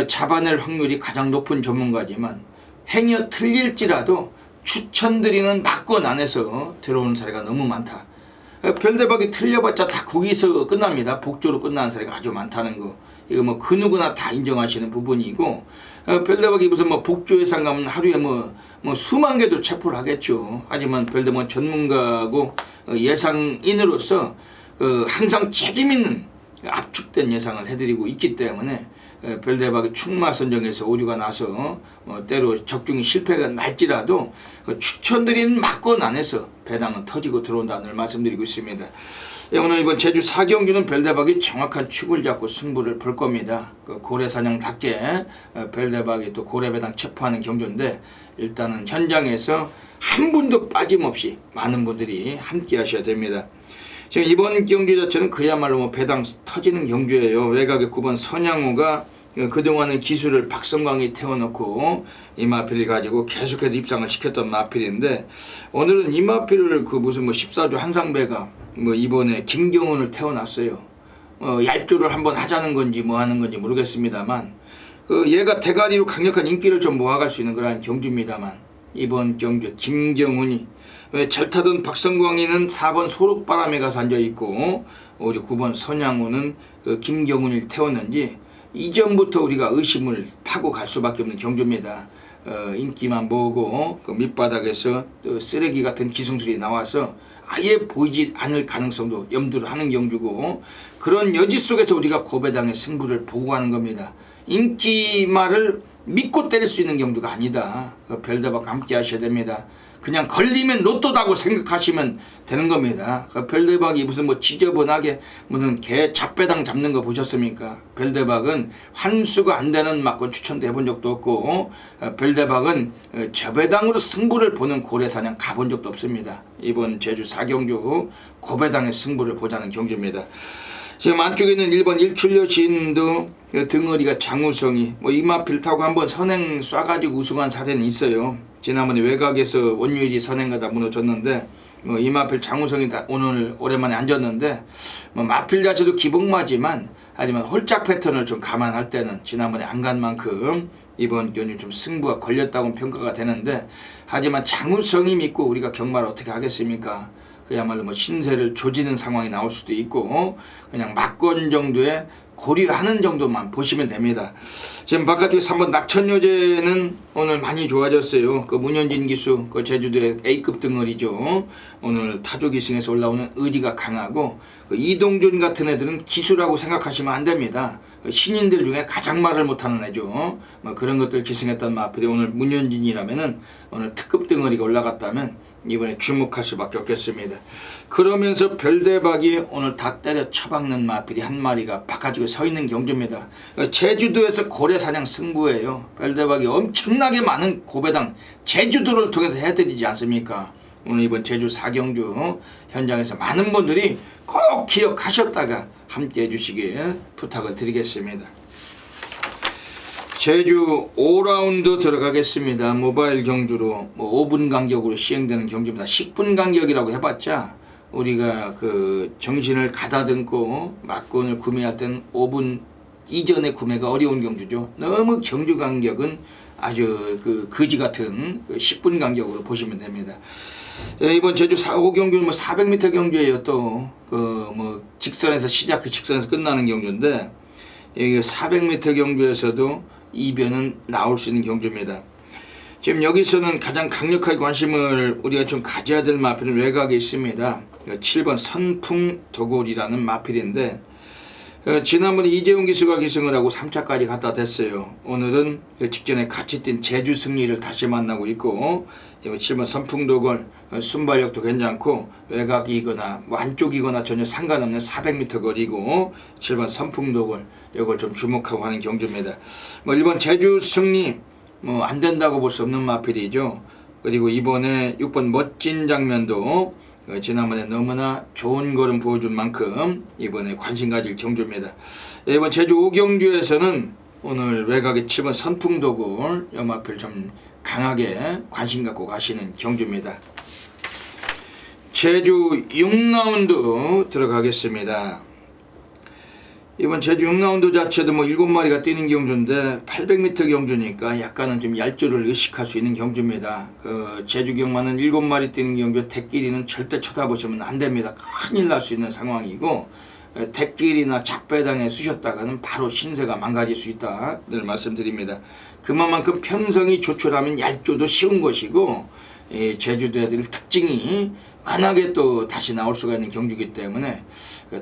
Speaker 1: 잡아낼 확률이 가장 높은 전문가지만 행여 틀릴지라도 추천드리는 막권 안에서 들어오는 사례가 너무 많다. 별대박이 틀려봤자 다 거기서 끝납니다. 복조로 끝나는 사례가 아주 많다는 거. 이거 뭐 그 누구나 다 인정하시는 부분이고 별대박이 무슨 뭐 복조 예상 가면 하루에 뭐 수만 개도 체포를 하겠죠. 하지만 별대박은 전문가고 예상인으로서 항상 책임 있는 압축된 예상을 해드리고 있기 때문에 별대박이 충마 선정에서 오류가 나서 때로 적중이 실패가 날지라도 추천드리는 막권 안에서 배당은 터지고 들어온다는 말씀드리고 있습니다. 오늘 이번 제주 4경주는 별대박이 정확한 축을 잡고 승부를 볼 겁니다. 고래사냥답게 별대박이 또 고래배당 체포하는 경주인데 일단은 현장에서 한 분도 빠짐없이 많은 분들이 함께 하셔야 됩니다. 지금 이번 경주 자체는 그야말로 뭐 배당 터지는 경주예요. 외곽의 9번 선양호가 그동안은 기술을 박성광이 태워놓고 이 마필을 가지고 계속해서 입상을 시켰던 마필인데 오늘은 이 마필을 그 무슨 뭐 14조 한상배가 뭐 이번에 김경훈을 태워놨어요. 얄조를 한번 하자는 건지 뭐 하는 건지 모르겠습니다만 얘가 대가리로 강력한 인기를 좀 모아갈 수 있는 그런 경주입니다만 이번 경주 김경훈이 왜 잘 타던 박성광이는 4번 소록바람에 가서 앉아있고 우리 9번 선양호는 김경훈을 태웠는지 이전부터 우리가 의심을 파고 갈 수밖에 없는 경주입니다. 인기만 모으고 그 밑바닥에서 또 쓰레기 같은 기승술이 나와서 아예 보이지 않을 가능성도 염두를 하는 경주고 그런 여지 속에서 우리가 고배당의 승부를 보고 가는 겁니다. 인기말을 믿고 때릴 수 있는 경주가 아니다. 별대박과 함께 하셔야 됩니다. 그냥 걸리면 로또다고 생각하시면 되는 겁니다. 별대박이 무슨 뭐 지저분하게 무슨 개 잡배당 잡는 거 보셨습니까? 별대박은 환수가 안 되는 막권 추천도 해본 적도 없고 별대박은 저배당으로 승부를 보는 고래사냥 가본 적도 없습니다. 이번 제주 4경주 고배당의 승부를 보자는 경주입니다. 지금 안쪽에 있는 1번 일출여 시인도 등어리가 장우성이 뭐 이마필 타고 한번 선행 쏴가지고 우승한 사례는 있어요. 지난번에 외곽에서 원유일이 선행가다 무너졌는데 뭐 이마필 장우성이 오늘 오랜만에 앉았는데 뭐 마필 자체도 기복마지만 하지만 홀짝 패턴을 좀 감안할 때는 지난번에 안 간 만큼 이번 경주 좀 승부가 걸렸다고 평가가 되는데 하지만 장우성이 믿고 우리가 경마를 어떻게 하겠습니까? 그야말로 뭐 신세를 조지는 상황이 나올 수도 있고 그냥 막권 정도에 고려하는 정도만 보시면 됩니다. 지금 바깥쪽에 3번 낙천여제는 오늘 많이 좋아졌어요. 그 문현진 기수, 그 제주도의 A급 등어리죠. 오늘 타조 기승에서 올라오는 의리가 강하고 그 이동준 같은 애들은 기수라고 생각하시면 안 됩니다. 그 신인들 중에 가장 말을 못하는 애죠. 뭐 그런 것들 기승했던 마필이 오늘 문현진이라면은 오늘 특급 등어리가 올라갔다면 이번에 주목할 수밖에 없겠습니다. 그러면서 별대박이 오늘 다 때려 쳐박는 마필이 한 마리가 바깥쪽에 서 있는 경주입니다. 제주도에서 고래사냥 승부예요. 별대박이 엄청나게 많은 고배당 제주도를 통해서 해드리지 않습니까? 오늘 이번 제주 4경주 현장에서 많은 분들이 꼭 기억하셨다가 함께 해주시길 부탁을 드리겠습니다. 제주 5라운드 들어가겠습니다. 모바일 경주로 5분 간격으로 시행되는 경주입니다. 10분 간격이라고 해봤자 우리가 그 정신을 가다듬고 막권을 구매할 때는 5분 이전에 구매가 어려운 경주죠. 너무 경주 간격은 아주 그 거지 같은 10분 간격으로 보시면 됩니다. 이번 제주 4호 경주는 400m 경주예요. 또 그 직선에서 시작, 그 직선에서 끝나는 경주인데 여기 400m 경주에서도 이변은 나올 수 있는 경주입니다. 지금 여기서는 가장 강력하게 관심을 우리가 좀 가져야 될 마필은 외곽에 있습니다. 7번 선풍도골이라는 마필인데 지난번에 이재훈 기수가 기승을 하고 3차까지 갖다 댔어요. 오늘은 그 직전에 같이 뛴 제주 승리를 다시 만나고 있고 7번 선풍도골 순발력도 괜찮고 외곽이거나 안쪽이거나 전혀 상관없는 400m 거리고 7번 선풍도골 이걸 좀 주목하고 하는 경주입니다. 1번 제주 승리 안 된다고 볼 수 없는 마필이죠. 그리고 이번에 6번 멋진 장면도 지난번에 너무나 좋은 걸음 보여준 만큼 이번에 관심 가질 경주입니다. 이번 제주 5경주에서는 오늘 외곽에 7번 선풍도골 연마필 좀 강하게 관심 갖고 가시는 경주입니다. 제주 6라운드 들어가겠습니다. 이번 제주 6라운드 자체도 7마리가 뛰는 경주인데 800m 경주니까 약간은 좀 얄조를 의식할 수 있는 경주입니다. 그 제주경마는 7마리 뛰는 경주 대끼리는 절대 쳐다보시면 안됩니다. 큰일 날 수 있는 상황이고 대끼리나 잡배당에 쑤셨다가는 바로 신세가 망가질 수 있다 늘 말씀드립니다. 그만큼 편성이 조촐하면 얄조도 쉬운 것이고 제주도 애들 특징이 만하게 또 다시 나올 수가 있는 경주이기 때문에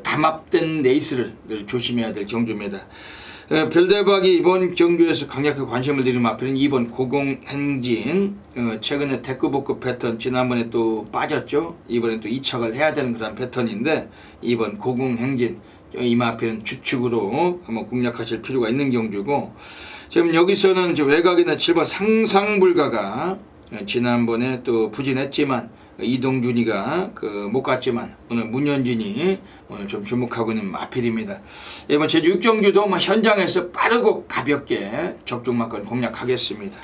Speaker 1: 담합된 레이스를 늘 조심해야 될 경주입니다. 별대박이 이번 경주에서 강력하게 관심을 드리는 마필은 2번 고공행진. 최근에 대꾸복급 패턴 지난번에 또 빠졌죠. 이번에 또 이착을 해야 되는 그런 패턴인데 2번 고공행진 이 마필은 주축으로 한번 공략하실 필요가 있는 경주고 지금 여기서는 외곽에는 7번 상상불가가 지난번에 또 부진했지만 이동준이가 못 갔지만 오늘 문현진이 오늘 좀 주목하고 있는 마필입니다. 이번 제주 6경주도 현장에서 빠르고 가볍게 적중마권 공략하겠습니다.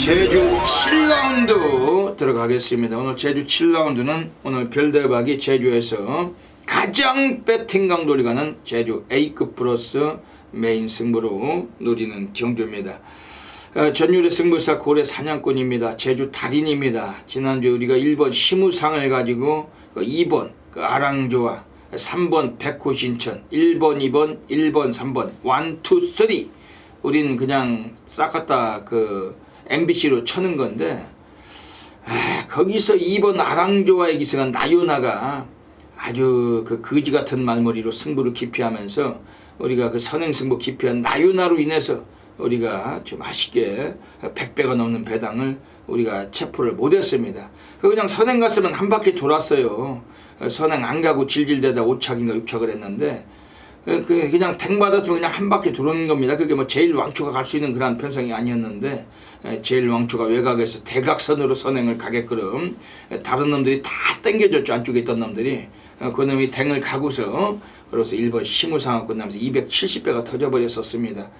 Speaker 1: 제주 7라운드 들어가겠습니다. 오늘 제주 7라운드는 오늘 별대박이 제주에서 가장 배팅 강도를 가는 제주 A급 플러스 메인 승부로 노리는 경주입니다. 전율의 승부사 고래 사냥꾼입니다. 제주 달인입니다. 지난주 우리가 1번 심우상을 가지고 2번 아랑조와 3번 백호신천 1번 2번 1번 3번 1, 2, 3 우린 그냥 싹 갖다 MBC로 쳐는 건데 거기서 2번 아랑조와의 기승한 나요나가 아주 거지 같은 말머리로 승부를 기피하면서 우리가 선행승부 기피한 나요나로 인해서 우리가 좀 아쉽게 100배가 넘는 배당을 우리가 체포를 못했습니다. 그냥 선행 갔으면 한 바퀴 돌았어요. 선행 안 가고 질질대다 5착인가 6착을 했는데 그냥 탱 받았으면 그냥 한 바퀴 도는 겁니다. 그게 제일 왕초가 갈 수 있는 그런 편성이 아니었는데 제일 왕초가 외곽에서 대각선으로 선행을 가게끔 다른 놈들이 다 땡겨줬죠. 안쪽에 있던 놈들이 그 놈이 탱을 가고서 그래서 1번 심우상하고 끝나면서 270배가 터져버렸었습니다.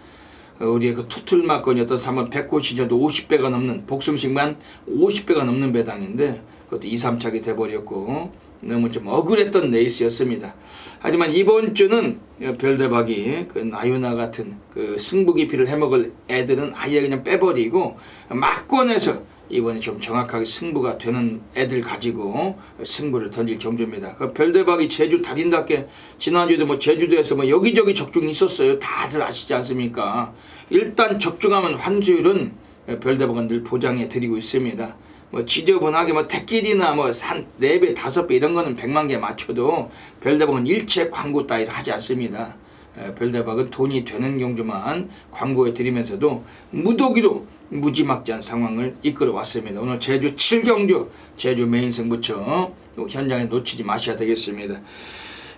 Speaker 1: 우리의 투툴마건이었던 3번 백호시저도 50배가 넘는 복숭식만 50배가 넘는 배당인데 그것도 2, 3착이 돼버렸고 너무 좀 억울했던 레이스였습니다. 하지만 이번 주는 별대박이 나유나 같은 승부 기피를 해먹을 애들은 아예 그냥 빼버리고 막권에서 이번에 좀 정확하게 승부가 되는 애들 가지고 승부를 던질 경주입니다. 그 별대박이 제주 달인답게 지난주에도 뭐 제주도에서 뭐 여기저기 적중이 있었어요. 다들 아시지 않습니까? 일단 적중하면 환수율은 별대박은 늘 보장해 드리고 있습니다. 뭐 지저분하게 뭐 택길이나 뭐 산 4배 5배 이런 거는 100만 개 맞춰도 별대박은 일체 광고 따위를 하지 않습니다. 별대박은 돈이 되는 경주만 광고해 드리면서도 무더기로 무지막지한 상황을 이끌어 왔습니다. 오늘 제주 7경주 제주 메인 승부처 현장에 놓치지 마셔야 되겠습니다.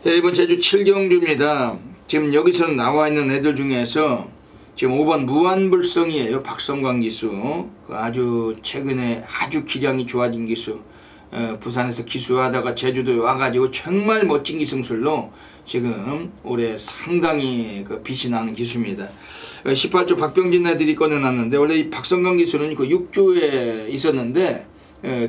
Speaker 1: 이번 제주 7경주입니다. 지금 여기서 나와 있는 애들 중에서 지금 5번 무한불성이에요. 박성광 기수. 아주 최근에 아주 기량이 좋아진 기수. 부산에서 기수하다가 제주도에 와가지고 정말 멋진 기승술로 지금 올해 상당히 빛이 나는 기수입니다. 18조 박병진 애들이 꺼내놨는데 원래 이 박성광 기수는 그 6조에 있었는데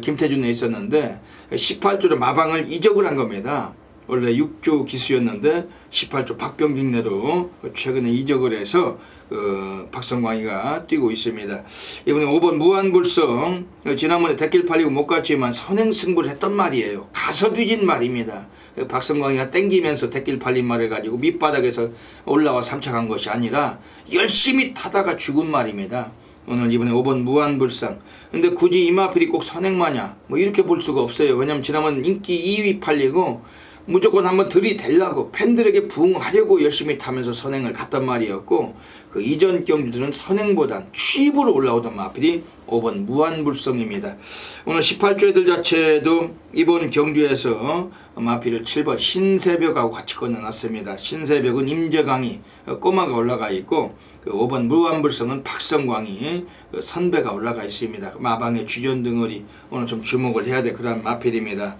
Speaker 1: 김태준에 있었는데 18조로 마방을 이적을 한 겁니다. 원래 6조 기수였는데 18조 박병진내로 최근에 이적을 해서 박성광이가 뛰고 있습니다. 이번에 5번 무한불성 지난번에 대길 팔리고 못 갔지만 선행승부를 했단 말이에요. 가서 뒤진 말입니다. 박성광이가 땡기면서 대길 팔린 말을 가지고 밑바닥에서 올라와 3차 간 것이 아니라 열심히 타다가 죽은 말입니다. 오늘 이번에 5번 무한불상. 근데 굳이 이마필이 꼭 선행마냐 뭐 이렇게 볼 수가 없어요. 왜냐면 지난번 인기 2위 팔리고 무조건 한번 들이대려고 팬들에게 부응하려고 열심히 타면서 선행을 갔단 말이었고 그 이전 경주들은 선행보단 취입으로 올라오던 마필이 5번 무한불성입니다. 오늘 18조 애들 자체도 이번 경주에서 마필을 7번 신새벽하고 같이 꺼내놨습니다. 신새벽은 임재강이 꼬마가 올라가 있고 그 5번 무한불성은 박성광이 선배가 올라가 있습니다. 마방의 주전 등어리 오늘 좀 주목을 해야 될 그런 마필입니다.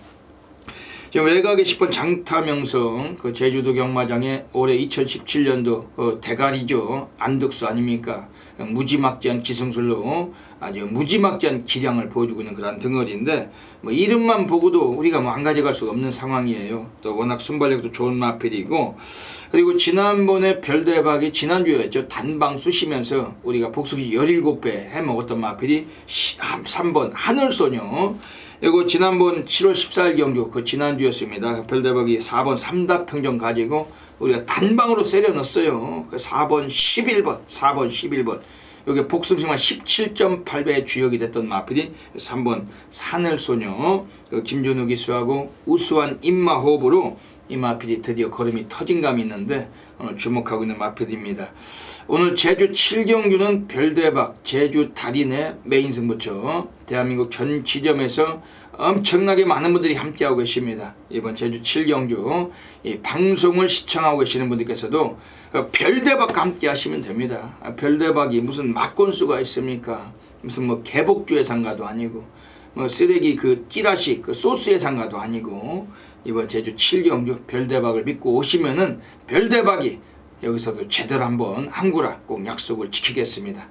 Speaker 1: 지금 외곽의 10번 장타명성 그 제주도 경마장에 올해 2017년도 대가리죠. 안덕수 아닙니까? 무지막지한 기승술로 아주 무지막지한 기량을 보여주고 있는 그런 등어리인데 뭐 이름만 보고도 우리가 뭐 안 가져갈 수가 없는 상황이에요. 또 워낙 순발력도 좋은 마필이고 그리고 지난번에 별대박이 지난주였죠. 단방 쑤시면서 우리가 복수시 17배 해먹었던 마필이 3번 하늘소녀 이거 지난번 7월 14일 경주 그 지난주였습니다. 별대박이 4번 3다평정 가지고 우리가 단방으로 세려 넣었어요. 4번 11번 4번 11번 여기 복승시만 17.8배의 주역이 됐던 마필이 3번 하늘소녀 김준우 기수하고 우수한 입마호흡으로 이 마필이 드디어 걸음이 터진 감이 있는데 오늘 주목하고 있는 마필입니다. 오늘 제주 7경주는 별대박 제주 달인의 메인 승부처 대한민국 전 지점에서 엄청나게 많은 분들이 함께하고 계십니다. 이번 제주 7경주 이 방송을 시청하고 계시는 분들께서도 별대박과 함께 하시면 됩니다. 별대박이 무슨 막건수가 있습니까? 무슨 뭐 개복주의 상가도 아니고 뭐 쓰레기 그 찌라시 그 소스의 상가도 아니고 이번 제주 7경주 별대박을 믿고 오시면은 별대박이 여기서도 제대로 한번 한구라 꼭 약속을 지키겠습니다.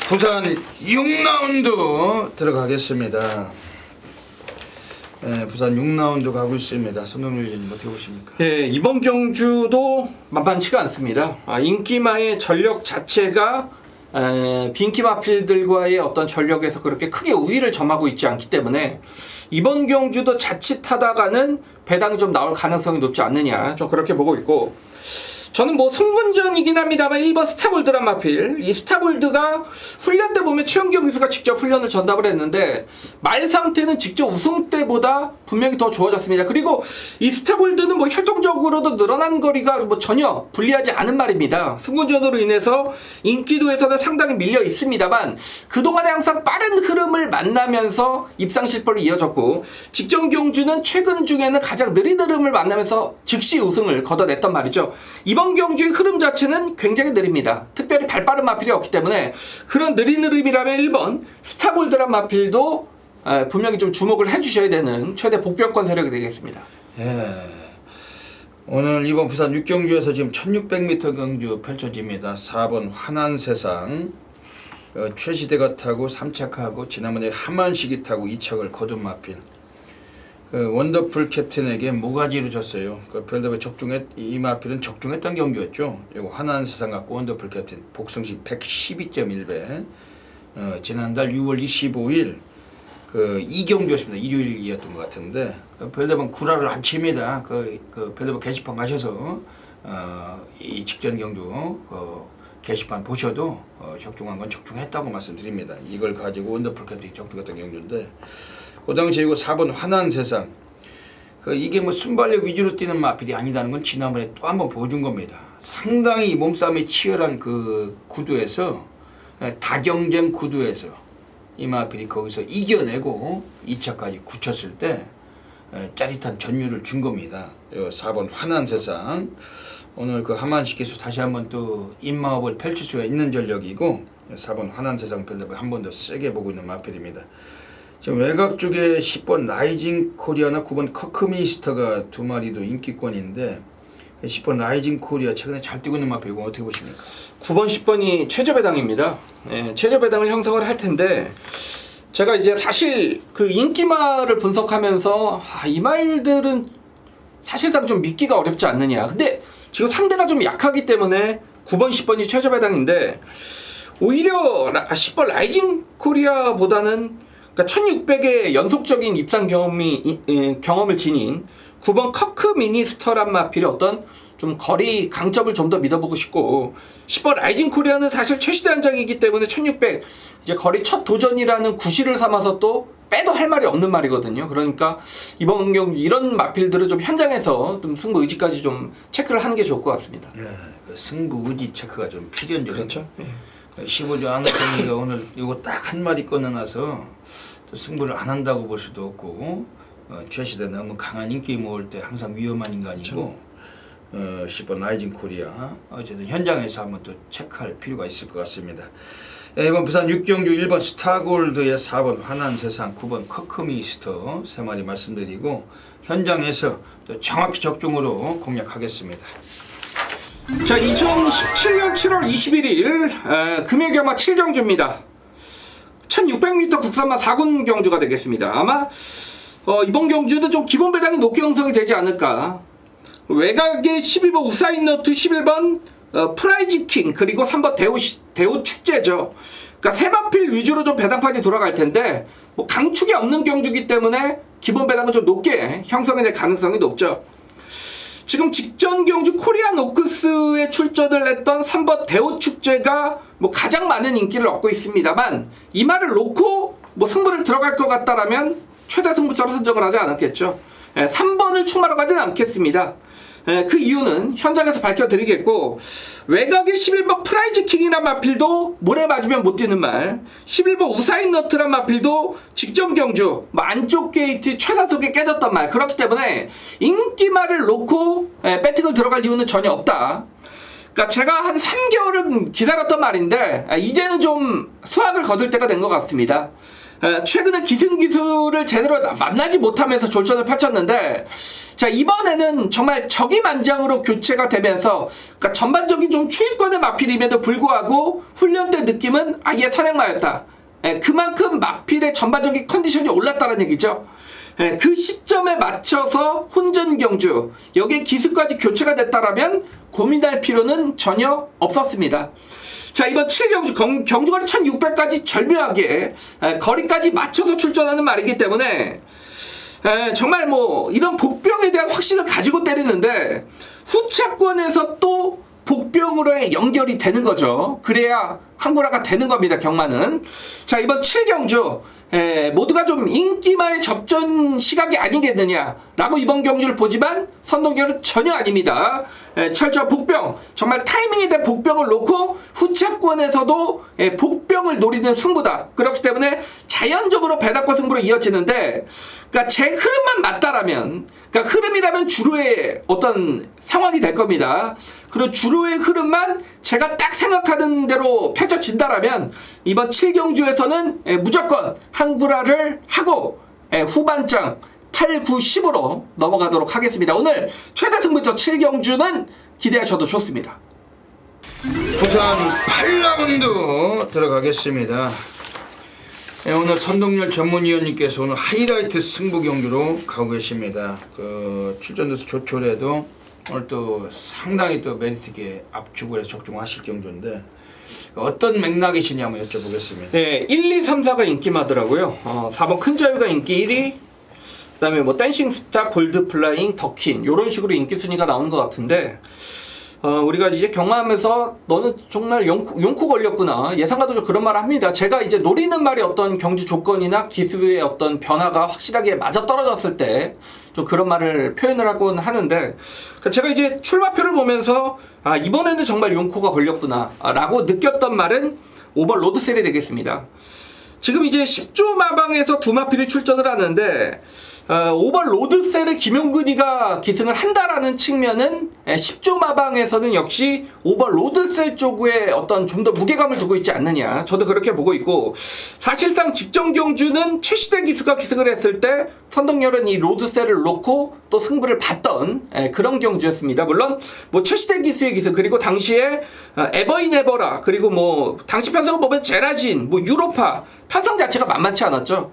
Speaker 1: 부산 6라운드 들어가겠습니다. 네, 부산 6라운드 가고 있습니다. 손흥민 의원님 어떻게 보십니까?
Speaker 3: 네, 이번 경주도 만만치가 않습니다. 인기마의 전력 자체가 빈키마필들과의 어떤 전력에서 그렇게 크게 우위를 점하고 있지 않기 때문에 이번 경주도 자칫하다가는 배당이 좀 나올 가능성이 높지 않느냐 좀 그렇게 보고 있고 저는 뭐 승분전이긴 합니다만 1번 스타볼드란 마필 이 스타볼드가 훈련 때 보면 최은경 기수가 직접 훈련을 전담을 했는데 말 상태는 직접 우승 때보다 분명히 더 좋아졌습니다. 그리고 이 스타볼드는 뭐 혈통적으로도 늘어난 거리가 뭐 전혀 불리하지 않은 말입니다. 승분전으로 인해서 인기도에서는 상당히 밀려 있습니다만 그동안에 항상 빠른 흐름을 만나면서 입상 실패를 이어졌고 직전 경주는 최근 중에는 가장 느린 흐름을 만나면서 즉시 우승을 거둬냈단 말이죠. 이번 경주의 흐름 자체는 굉장히 느립니다. 특별히 발빠른 마필이 없기 때문에 그런 느린 흐름이라면 1번 스타볼드란 마필도 분명히 좀 주목을 해주셔야 되는 최대 복병권 세력이 되겠습니다.
Speaker 1: 예. 오늘 이번 부산 6경주에서 지금 1600m 경주 펼쳐집니다. 4번 환한세상 최시대가 타고 3착하고 지난번에 하만식이 타고 2착을 거둔 마필 원더풀 캡틴에게 모가지로 졌어요. 별다음에 이 마필은 적중했던 경주였죠. 이거 환한 세상 갖고 원더풀 캡틴 복승시 112.1배 지난달 6월 25일 그 이경주였습니다. 일요일이었던 것 같은데 별다방 구라를 안 칩니다. 별다방 게시판 가셔서 이 직전 경주 게시판 보셔도 적중한 건 적중했다고 말씀드립니다. 이걸 가지고 원더풀 캠핑 적중했던 경주인데 그 당시에 이거 4번 환한세상 이게 뭐 순발력 위주로 뛰는 마필이 아니다는 건 지난번에 또 한번 보여준 겁니다. 상당히 몸싸움이 치열한 그 구도에서 다경쟁 구도에서 이 마필이 거기서 이겨내고 2차까지 굳혔을 때 짜릿한 전율을 준 겁니다. 4번 환한세상 오늘 그 하만식 기수 다시 한번 또 입마업을 펼칠 수가 있는 전력이고 4번 환한세상 별답을 한 번 더 세게 보고 있는 마필입니다. 지금 외곽 쪽에 10번 라이징 코리아나 9번 커크미스터가 두 마리도 인기권인데 10번 라이징 코리아 최근에 잘 뛰고 있는 마필이고 어떻게 보십니까?
Speaker 3: 9번 10번이 최저배당입니다. 최저배당을 형성을 할 텐데 제가 이제 사실 그 인기말을 분석하면서 이 말들은 사실상 좀 믿기가 어렵지 않느냐. 근데 지금 상대가 좀 약하기 때문에 9번 10번이 최저배당인데 오히려 10번 라이징 코리아보다는 그러니까 1600의 연속적인 입상 경험을 지닌 9번 커크 미니스터란 마필의 어떤 좀 거리 강점을 좀 더 믿어보고 싶고 10번 라이징 코리아는 사실 최시대 한장이기 때문에 1600 이제 거리 첫 도전이라는 구실을 삼아서 또 빼도 할 말이 없는 말이거든요. 그러니까 이번 경기 이런 마필들을 좀 현장에서 좀 승부 의지까지 좀 체크를 하는 게 좋을 것 같습니다.
Speaker 1: 그 승부 의지 체크가 좀 필연적이죠.
Speaker 3: 그렇죠.
Speaker 1: 15조 아나토미가 오늘 이거 딱 한 마리 꺼내놔서 또 승부를 안 한다고 볼 수도 없고 최시대 너무 강한 인기 모을 때 항상 위험한 인간이고 10번 라이징 코리아 어쨌든 현장에서 한번 또 체크할 필요가 있을 것 같습니다. 이번 부산 6경주 1번 스타골드의 4번 환한세상 9번 커크미스터 3마리 말씀드리고 현장에서 또 정확히 적중으로 공략하겠습니다.
Speaker 3: 자, 2017년 7월 21일 금요일 경마 7경주입니다. 1600m 국산마 4군 경주가 되겠습니다. 아마 이번 경주는 좀 기본 배당이 높게 형성이 되지 않을까. 외곽에 11번 우사인너트 11번 프라이즈킹 그리고 3번 대우 축제죠. 그러니까 세 마필 위주로 좀 배당판이 돌아갈 텐데 뭐 강축이 없는 경주기 때문에 기본 배당은 좀 높게 형성이 될 가능성이 높죠. 지금 직전 경주 코리안 오크스에 출전을 했던 3번 대우 축제가 뭐 가장 많은 인기를 얻고 있습니다만 이 말을 놓고 뭐 승부를 들어갈 것 같다라면 최대 승부처로 선정을 하지 않았겠죠. 3번을 추마로 가지는 않겠습니다. 그 이유는 현장에서 밝혀드리겠고 외곽의 11번 프라이즈 킹이란 마필도 모래 맞으면 못 뛰는 말 11번 우사인 너트란 마필도 직전 경주 안쪽 게이트 최사속에 깨졌단 말 그렇기 때문에 인기말을 놓고 배팅을 들어갈 이유는 전혀 없다. 그러니까 제가 한 3개월은 기다렸던 말인데 이제는 좀 수확을 거둘 때가 된 것 같습니다. 최근에 기승기술을 제대로 만나지 못하면서 졸전을 펼쳤는데 자 이번에는 정말 적이만장으로 교체가 되면서 그러니까 전반적인 좀 추위권의 마필임에도 불구하고 훈련 때 느낌은 아예 선행마였다. 그만큼 마필의 전반적인 컨디션이 올랐다는 얘기죠. 그 시점에 맞춰서 혼전 경주 여기에 기수까지 교체가 됐다라면 고민할 필요는 전혀 없었습니다. 자 이번 7경주 경주거리 1600까지 절묘하게 거리까지 맞춰서 출전하는 말이기 때문에 정말 뭐 이런 복병에 대한 확신을 가지고 때리는데 후차권에서 또 복병으로의 연결이 되는 거죠. 그래야 항구라가 되는 겁니다. 경마는. 자 이번 7경주 모두가 좀 인기마의 접전 시각이 아니겠느냐 라고 이번 경주를 보지만 선동결은 전혀 아닙니다. 철저한 복병 정말 타이밍에 대한 복병을 놓고 후차권에서도 복병을 노리는 승부다. 그렇기 때문에 자연적으로 배당권 승부로 이어지는데 그러니까 제 흐름만 맞다라면 그러니까 흐름이라면 주로의 어떤 상황이 될 겁니다. 그리고 주로의 흐름만 제가 딱 생각하는 대로 펼쳐진다라면 이번 7경주에서는 무조건 항구라를 하고 후반장 8, 9, 10으로 넘어가도록 하겠습니다. 오늘 최대 승부처 7경주는 기대하셔도 좋습니다.
Speaker 1: 부산 8라운드 들어가겠습니다. 오늘 선동열 전문위원님께서 오늘 하이라이트 승부 경주로 가고 계십니다. 그 출전돼서 조촐해도 오늘 또 상당히 또 메리트 있게 압축을 해서 적중하실 경주인데 어떤 맥락이시냐 한번 여쭤보겠습니다.
Speaker 3: 네, 1, 2, 3, 4가 인기마더라고요. 4번 큰 자유가 인기 1위, 그 다음에 뭐 댄싱 스타, 골드 플라잉, 더킨 이런 식으로 인기 순위가 나오는 것 같은데 우리가 이제 경마하면서 너는 정말 용코 걸렸구나, 예상과도 좀 그런 말을 합니다. 제가 이제 노리는 말이 어떤 경주 조건이나 기수의 어떤 변화가 확실하게 맞아떨어졌을 때 좀 그런 말을 표현을 하곤 하는데, 제가 이제 출마표를 보면서 이번에는 정말 용코가 걸렸구나 라고 느꼈던 말은 5번 로드셀이 되겠습니다. 지금 이제 10조 마방에서 두 마필이 출전을 하는데 5번 로드셀의 김용근이가 기승을 한다라는 측면은 10조 마방에서는 역시 5번 로드셀 쪽에 어떤 좀 더 무게감을 두고 있지 않느냐, 저도 그렇게 보고 있고, 사실상 직전 경주는 최시대 기수가 기승을 했을 때 선동열은 이 로드셀을 놓고 또 승부를 봤던 그런 경주였습니다. 물론 뭐 최시대 기수의 기승, 그리고 당시에 에버인 에버라, 그리고 뭐 당시 편성을 보면 제라진, 뭐 유로파 편성 자체가 만만치 않았죠.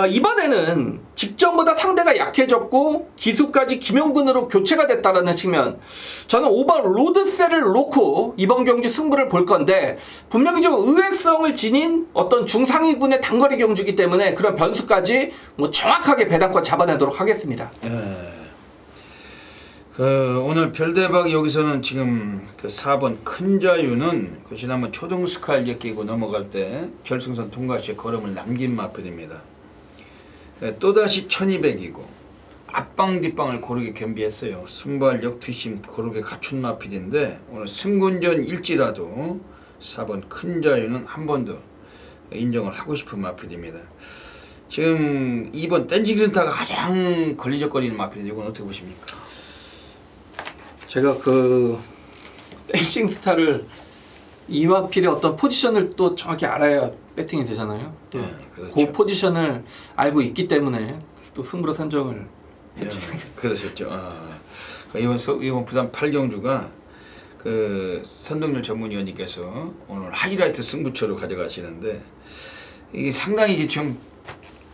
Speaker 3: 이번에는 직전보다 상대가 약해졌고 기수까지 김용근으로 교체가 됐다는 측면, 저는 5번 로드셀을 놓고 이번 경주 승부를 볼 건데, 분명히 좀 의외성을 지닌 어떤 중상위군의 단거리 경주이기 때문에 그런 변수까지 뭐 정확하게 배당권 잡아내도록 하겠습니다.
Speaker 1: 오늘 별대박 여기서는 지금 그 4번 큰 자유는 그 지난번 초등스칼 끼고 넘어갈 때 결승선 통과 시에 걸음을 남긴 마필입니다. 또다시 1200이고 앞방 뒷방을 고르게 겸비했어요. 순발력 뒷심 고르게 갖춘 마필인데, 오늘 승군전 일지라도 4번 큰 자유는 한 번 더 인정을 하고 싶은 마필입니다. 지금 2번 댄싱센터가 가장 걸리적거리는 마필인데 이건 어떻게 보십니까?
Speaker 3: 제가 그 댄싱 스타를 이 마필의 어떤 포지션을 또 정확히 알아야 배팅이 되잖아요. 또
Speaker 1: 그렇죠.
Speaker 3: 그 포지션을 알고 있기 때문에 또 승부로 선정을 했죠.
Speaker 1: 그러셨죠. 이번 부산 8경주가 그 선동열 전문위원님께서 오늘 하이라이트 승부처로 가져가시는데, 이게 상당히 좀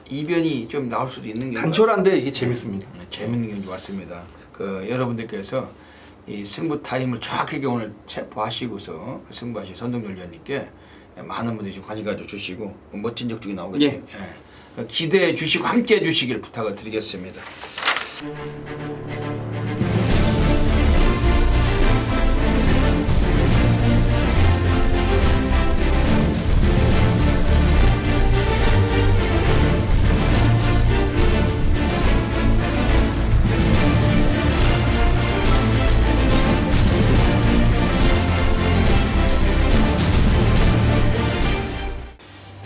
Speaker 1: 이변이 좀 나올 수도 있는 게
Speaker 3: 단촐한데 이게 재밌습니다.
Speaker 1: 재밌는 경주 왔습니다. 여러분들께서 이 승부 타임을 정확하게 오늘 체포하시고서 승부하신 선동열 위원님께 많은 분들이 좀 관심 가져주시고 멋진 적중이 나오겠네요. 기대해 주시고 함께 해 주시길 부탁을 드리겠습니다.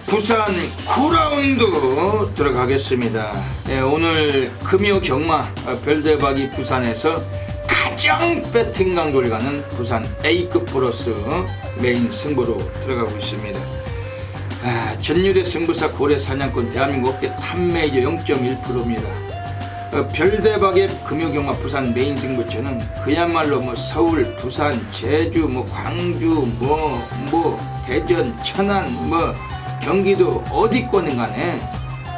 Speaker 1: 부산 9라운드 들어가겠습니다. 오늘 금요 경마 별대박이 부산에서 가장 배팅 강도를 가는 부산 A급 플러스 메인 승부로 들어가고 있습니다. 전율의 승부사 고래 사냥꾼 대한민국 업계 탑메이저 0.1%입니다. 별대박의 금요 경마 부산 메인 승부처는 그야말로 뭐 서울, 부산, 제주, 뭐 광주, 대전, 천안, 경기도 어디권인 간에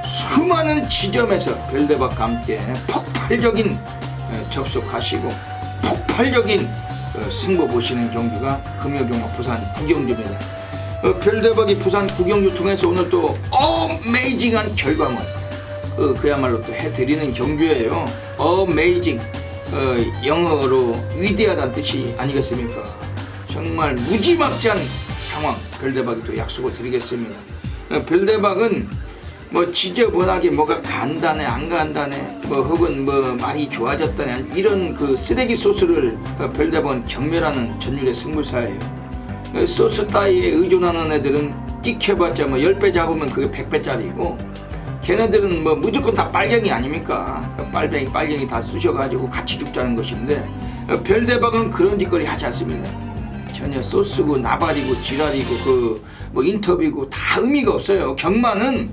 Speaker 1: 수많은 지점에서 별대박과 함께 폭발적인 접속하시고 폭발적인 승부 보시는 경주가 금요경마 부산 구경주입니다. 별대박이 부산 구경주 통해서 오늘 또 어메이징한 결과물 그야말로 또 해드리는 경주예요. 어메이징, 영어로 위대하다는 뜻이 아니겠습니까? 정말 무지막지한 상황 별대박이 또 약속을 드리겠습니다. 별대박은 뭐 지저분하게 뭐가 간단해 안 간단해 혹은 많이 좋아졌다네 이런 그 쓰레기 소스를 별대박은 경멸하는 전율의 승부사예요. 소스 따위에 의존하는 애들은 끽해봤자 10배 잡으면 그게 100배짜리고, 걔네들은 무조건 다 빨갱이 아닙니까? 빨갱이 다 쑤셔가지고 같이 죽자는 것인데, 별대박은 그런 짓거리 하지 않습니다. 전혀 소스고 나발이고 지랄이고 인터뷰고 다 의미가 없어요. 경마는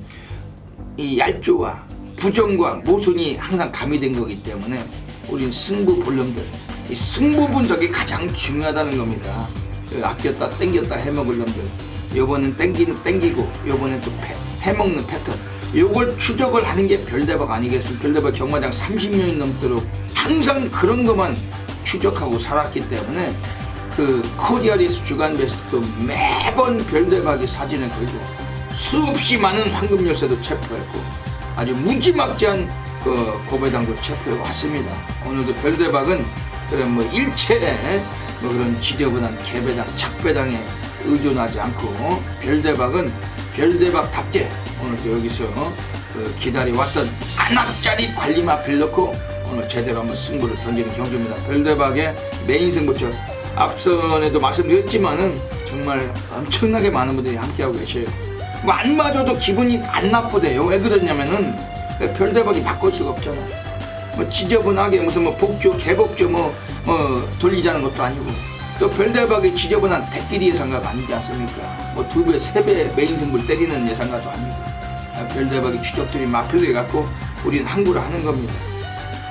Speaker 1: 이 얄조와 부정과 모순이 항상 가미된 거기 때문에 우린 승부 본령들, 이 승부 분석이 가장 중요하다는 겁니다. 아꼈다 땡겼다 해먹을 놈들, 요번엔 땡기고 요번엔 또 해먹는 패턴, 요걸 추적을 하는 게 별대박 아니겠습니까? 별대박 경마장 30년이 넘도록 항상 그런 것만 추적하고 살았기 때문에 그 코리아리스 주간 베스트도 매번 별대박이 사진을 걸고 수없이 많은 황금 열쇠도 체포했고 아주 무지막지한 그 고배당도 체포해 왔습니다. 오늘도 별대박은 그런 뭐 일체의 뭐 그런 지저분한 개배당, 착배당에 의존하지 않고 별대박은 별대박답게 오늘도 여기서 그 기다려왔던 안압짜리 관림 앞을 놓고 오늘 제대로 한번 승부를 던지는 경주입니다. 별대박의 메인 승부처 앞선에도 말씀드렸지만은 정말 엄청나게 많은 분들이 함께하고 계셔요. 뭐 안 맞아도 기분이 안 나쁘대요. 왜 그러냐면은 별대박이 바꿀 수가 없잖아. 뭐 지저분하게 무슨 뭐 복조 개복조 뭐 돌리자는 것도 아니고 또 별대박이 지저분한 대끼리 예상가가 아니지 않습니까? 뭐 2배 3배 메인 승부를 때리는 예상가도 아니고 별대박이 추적들이 마필을 갖고 우리는 항구를 하는 겁니다.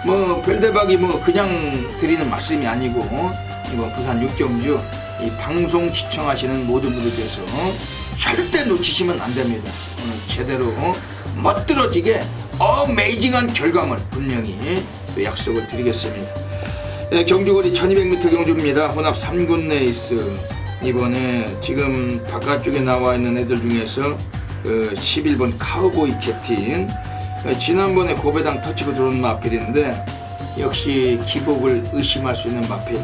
Speaker 1: 뭐 별대박이 뭐 그냥 드리는 말씀이 아니고 이번 부산 육경주 이 방송 시청하시는 모든 분들께서 절대 놓치시면 안 됩니다. 오늘 제대로 멋들어지게 어메이징한 결과물 분명히 또 약속을 드리겠습니다. 네, 경주거리 1200m 경주입니다. 혼합 3군 레이스 이번에 지금 바깥쪽에 나와 있는 애들 중에서 11번 카우보이 캡틴 지난번에 고배당 터치고 들어온 마필인데 역시 기복을 의심할 수 있는 마필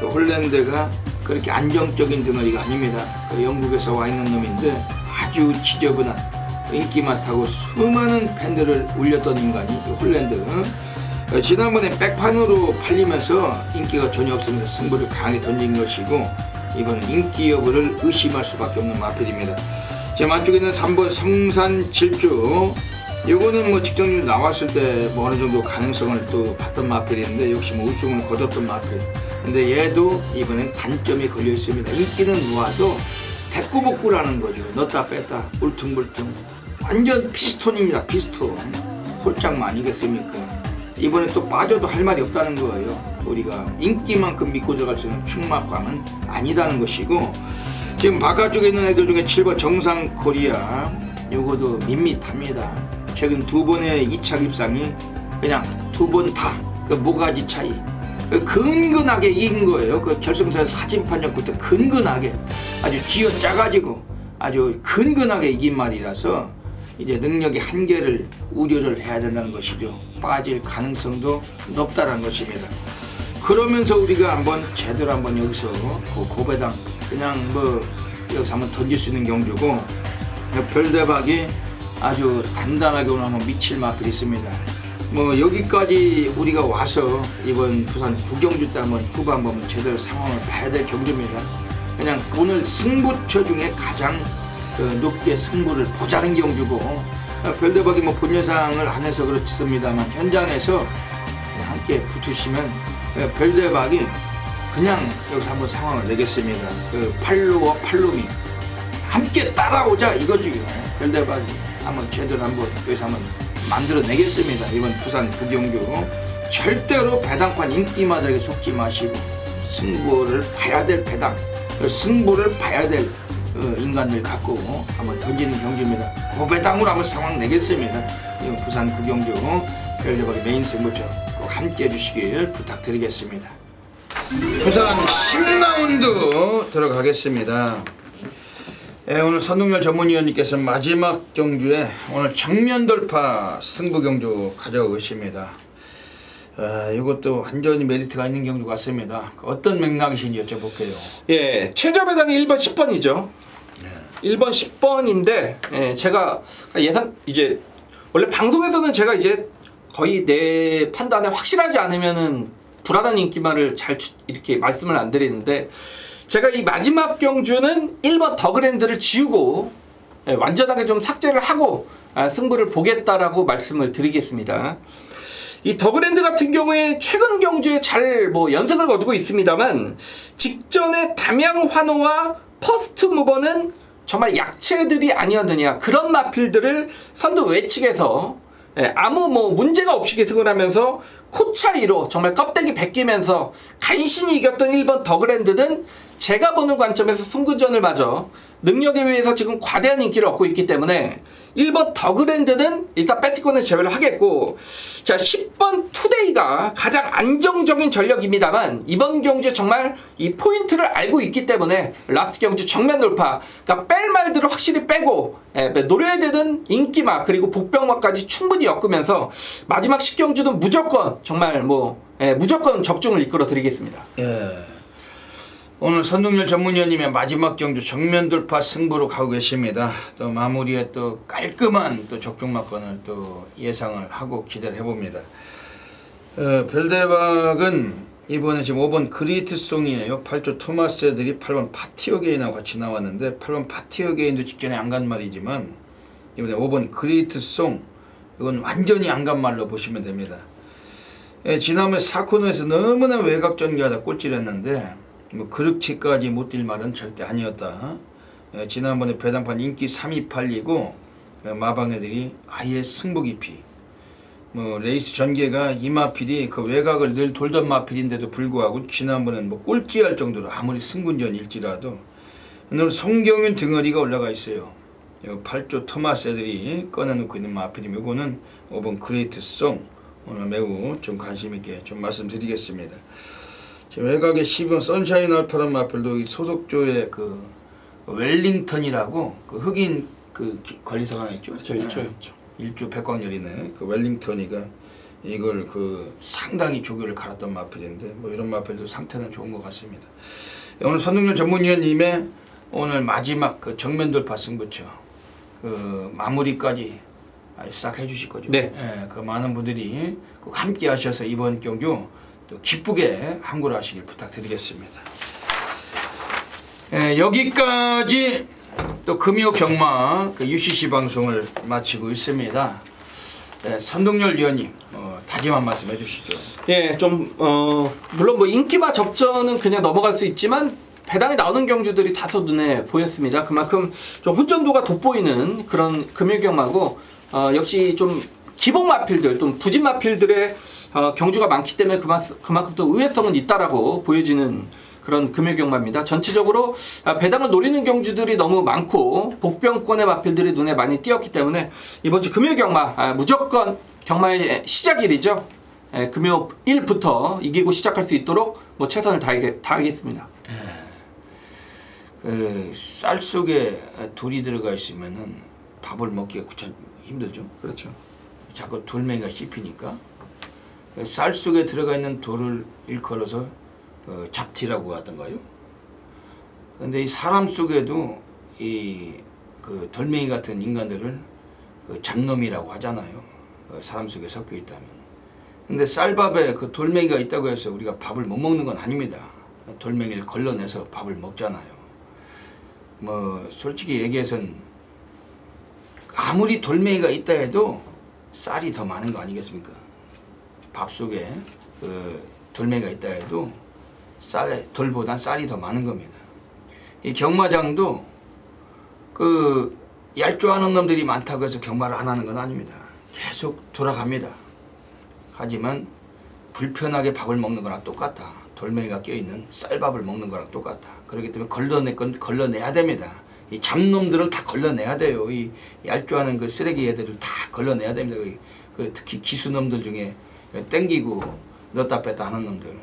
Speaker 1: 홀랜드가 그렇게 안정적인 등어리가 아닙니다. 영국에서 와 있는 놈인데 아주 지저분한 인기만 타고 수많은 팬들을 울렸던 인간이 홀랜드 지난번에 백판으로 팔리면서 인기가 전혀 없으면서 승부를 강하게 던진 것이고 이번엔 인기 여부를 의심할 수밖에 없는 마필입니다. 제 만쪽에는 3번 성산 질주 이거는 뭐 직전주 나왔을 때 뭐 어느 정도 가능성을 또 봤던 마필인데 역시 뭐 우승을 거뒀던 마필. 근데 얘도 이번엔 단점이 걸려 있습니다. 인기는 모아도 대꾸복구라는 거죠. 넣다 뺐다 울퉁불퉁 완전 피스톤입니다. 피스톤 홀짝만 아니겠습니까? 이번에 또 빠져도 할 말이 없다는 거예요. 우리가 인기만큼 믿고 들어갈 수 있는 충막감은 아니다는 것이고 지금 바깥쪽에 있는 애들 중에 7번 정상코리아 요거도 밋밋합니다. 최근 2번의 2차 입상이 그냥 2번 다 그 모가지 차이 근근하게 이긴 거예요. 그 결승선 사진판 잡고 때 근근하게 아주 쥐어 짜가지고 아주 근근하게 이긴 말이라서 이제 능력의 한계를 우려를 해야 된다는 것이죠. 빠질 가능성도 높다는 것입니다. 그러면서 우리가 한번 제대로 한번 여기서 그 고배당 그냥 뭐 여기서 한번 던질 수 있는 경주고 별대박이 아주 단단하게 오늘 한번 미칠 맛들이 있습니다. 뭐 여기까지 우리가 와서 이번 부산 구경주 때 한번 후반 한번 제대로 상황을 봐야 될 경주입니다. 그냥 오늘 승부처 중에 가장 높게 승부를 보자는 경주고 별대박이 뭐 본 예상을 안 해서 그렇습니다만 현장에서 함께 붙으시면 별대박이 그냥 여기서 한번 상황을 내겠습니다. 그 팔로와 팔로미 함께 따라오자 이거죠. 별대박이 한번 제대로 한번 여기서 한번 만들어내겠습니다. 이번 부산 구경주 절대로 배당판 인기마들에게 속지 마시고 승부를 봐야 될 배당 승부를 봐야 될 인간들 갖고 한번 던지는 경주입니다. 고배당으로 한번 상황 내겠습니다. 이번 부산 구경주 별대박의 메인 승부처 꼭 함께 해주시길 부탁드리겠습니다. 부산 10라운드 들어가겠습니다. 오늘 선동열 전문위원님께서 마지막 경주에 오늘 정면 돌파 승부 경주 가져오고 계십니다. 이것도 완전히 메리트가 있는 경주 같습니다. 어떤 맥락이신지 여쭤볼게요.
Speaker 3: 예, 최저 배당이 1번 10번이죠. 1번 10번인데 예, 제가 예상 이제 원래 방송에서는 제가 이제 거의 내 판단에 확실하지 않으면은 불안한 인기만을 잘 이렇게 말씀을 안 드리는데 제가 이 마지막 경주는 1번 더그랜드를 지우고 완전하게 좀 삭제를 하고 승부를 보겠다라고 말씀을 드리겠습니다. 이 더그랜드 같은 경우에 최근 경주에 잘 뭐 연승을 거두고 있습니다만 직전에 담양환호와 퍼스트 무버는 정말 약체들이 아니었느냐 그런 마필들을 선두 외측에서 아무 뭐 문제가 없이 계승을 하면서 코 차이로 정말 껍데기 벗기면서 간신히 이겼던 1번 더그랜드는 제가 보는 관점에서 승부전을 마저 능력에 비해서 지금 과대한 인기를 얻고 있기 때문에 1번 더그랜드는 일단 배트권에 제외를 하겠고, 자 10번 투데이가 가장 안정적인 전력입니다만 이번 경주에 정말 이 포인트를 알고 있기 때문에 라스트 경주 정면 돌파, 그러니까 뺄 말들을 확실히 빼고 노려야 되는 인기막 그리고 복병막까지 충분히 엮으면서 마지막 10경주는 무조건 정말 무조건 적중을 이끌어 드리겠습니다.
Speaker 1: 예. 오늘 선동열 전문위원님의 마지막 경주 정면 돌파 승부로 가고 계십니다. 또 마무리에 또 깔끔한 또 적중막건을 또 예상을 하고 기대를 해봅니다. 별대박은 이번에 지금 5번 그리트송이에요. 8조 토마스 애들이 8번 파티어게인하고 같이 나왔는데 8번 파티어게인도 직전에 안 간 말이지만 이번에 5번 그리트송 이건 완전히 안 간 말로 보시면 됩니다. 지난번에 4코너에서 너무나 외곽 전개하다 꼴찌를 했는데 뭐 그렇게까지 못 뛸 말은 절대 아니었다. 지난번에 배당판 인기 3위 팔리고 마방애들이 아예 승부 깊이 레이스 전개가 이 마필이 그 외곽을 늘 돌던 마필인데도 불구하고 지난번엔 뭐 꼴찌할 정도로 아무리 승군전일지라도 오늘 송경윤 등어리가 올라가 있어요. 8조 토마스 애들이 꺼내놓고 있는 마필이면 이거는 5번 그레이트송 오늘 매우 좀 관심있게 좀 말씀드리겠습니다. 외곽에 10번 선샤인 알파란 마필도 소속조의 그 웰링턴이라고 그 흑인 그 관리사가 하나 있죠.
Speaker 3: 그렇죠.
Speaker 1: 1조 백광열이네. 그 웰링턴이가 이걸 그 상당히 조교를 갈았던 마필인데 뭐 이런 마필도 상태는 좋은 것 같습니다. 오늘 선동열 전문위원님의 오늘 마지막 그 정면 돌파 승부처 그 마무리까지 싹 해주실 거죠.
Speaker 3: 네.
Speaker 1: 예, 그 많은 분들이 꼭 함께 하셔서 이번 경주 또 기쁘게 항구를 하시길 부탁드리겠습니다. 예, 여기까지 또 금요 경마 그 UCC 방송을 마치고 있습니다. 예, 선동열 위원님 다짐 한 말씀 해주시죠.
Speaker 3: 예, 좀 물론 뭐 인기마 접전은 그냥 넘어갈 수 있지만 배당에 나오는 경주들이 다소 눈에 보였습니다. 그만큼 좀 혼전도가 돋보이는 그런 금요 경마고 역시 좀 기복 마필들, 또 부진 마필들의 경주가 많기 때문에 그만큼 또 의외성은 있다라고 보여지는 그런 금요 경마입니다. 전체적으로 배당을 노리는 경주들이 너무 많고 복병권의 마필들이 눈에 많이 띄었기 때문에 이번 주 금요 경마 무조건 경마의 시작일이죠. 금요 1부터 이기고 시작할 수 있도록 뭐 최선을 다하겠습니다.
Speaker 1: 쌀 속에 돌이 들어가 있으면은 밥을 먹기가 힘들죠.
Speaker 3: 그렇죠.
Speaker 1: 자꾸 돌멩이가 씹히니까 쌀 속에 들어가 있는 돌을 일컬어서 잡티라고 하던가요. 근데 이 사람 속에도 이 그 돌멩이 같은 인간들을 그 잡놈이라고 하잖아요. 사람 속에 섞여 있다면. 근데 쌀밥에 그 돌멩이가 있다고 해서 우리가 밥을 못 먹는 건 아닙니다. 돌멩이를 걸러내서 밥을 먹잖아요. 뭐 솔직히 얘기해서는 아무리 돌멩이가 있다 해도 쌀이 더 많은 거 아니겠습니까? 밥 속에 그 돌멩이가 있다 해도 돌보단 쌀이 더 많은 겁니다. 이 경마장도 그 얄조하는 놈들이 많다고 해서 경마를 안 하는 건 아닙니다. 계속 돌아갑니다. 하지만 불편하게 밥을 먹는 거랑 똑같다. 돌멩이가 껴있는 쌀밥을 먹는 거랑 똑같다. 그렇기 때문에 걸러내야 됩니다. 이 잡놈들을 다 걸러내야 돼요. 이 얄조하는 그 쓰레기 애들을 다 걸러내야 됩니다. 특히 기수놈들 중에 땡기고 넣었다 뺐다 하는 놈들.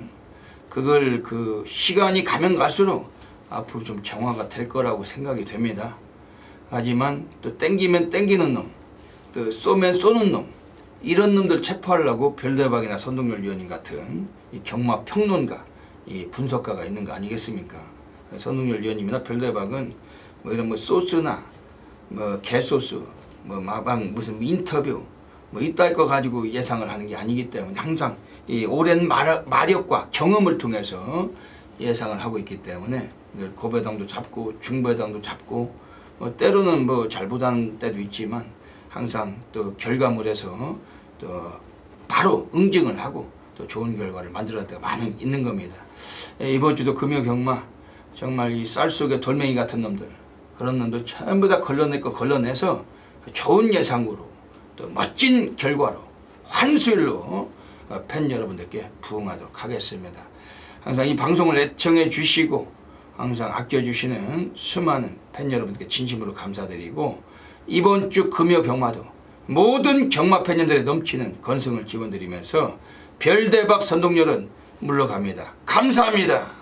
Speaker 1: 그걸 그 시간이 가면 갈수록 앞으로 좀 정화가 될 거라고 생각이 됩니다. 하지만 또 땡기면 땡기는 놈, 또 쏘면 쏘는 놈, 이런 놈들 체포하려고 별대박이나 선동열 위원님 같은 이 경마 평론가, 이 분석가가 있는 거 아니겠습니까? 선동열 위원님이나 별대박은 뭐 이런 뭐 소스나 뭐 개소스, 뭐 마방 무슨 인터뷰 뭐 이따위 거 가지고 예상을 하는 게 아니기 때문에 항상 이 오랜 마력과 경험을 통해서 예상을 하고 있기 때문에 늘 고배당도 잡고 중배당도 잡고 때로는 뭐 잘못하는 때도 있지만 항상 또 결과물에서 또 바로 응징을 하고 또 좋은 결과를 만들어낼 때가 많이 있는 겁니다. 이번 주도 금요 경마 정말 이 쌀 속에 돌멩이 같은 놈들, 그런 놈들 전부 다 걸러내서 좋은 예상으로 또 멋진 결과로 환수일로 팬 여러분들께 부응하도록 하겠습니다. 항상 이 방송을 애청해 주시고 항상 아껴주시는 수많은 팬 여러분께 진심으로 감사드리고 이번 주 금요 경마도 모든 경마 팬님들의 넘치는 건승을 기원드리면서 별대박 선동열은 물러갑니다. 감사합니다.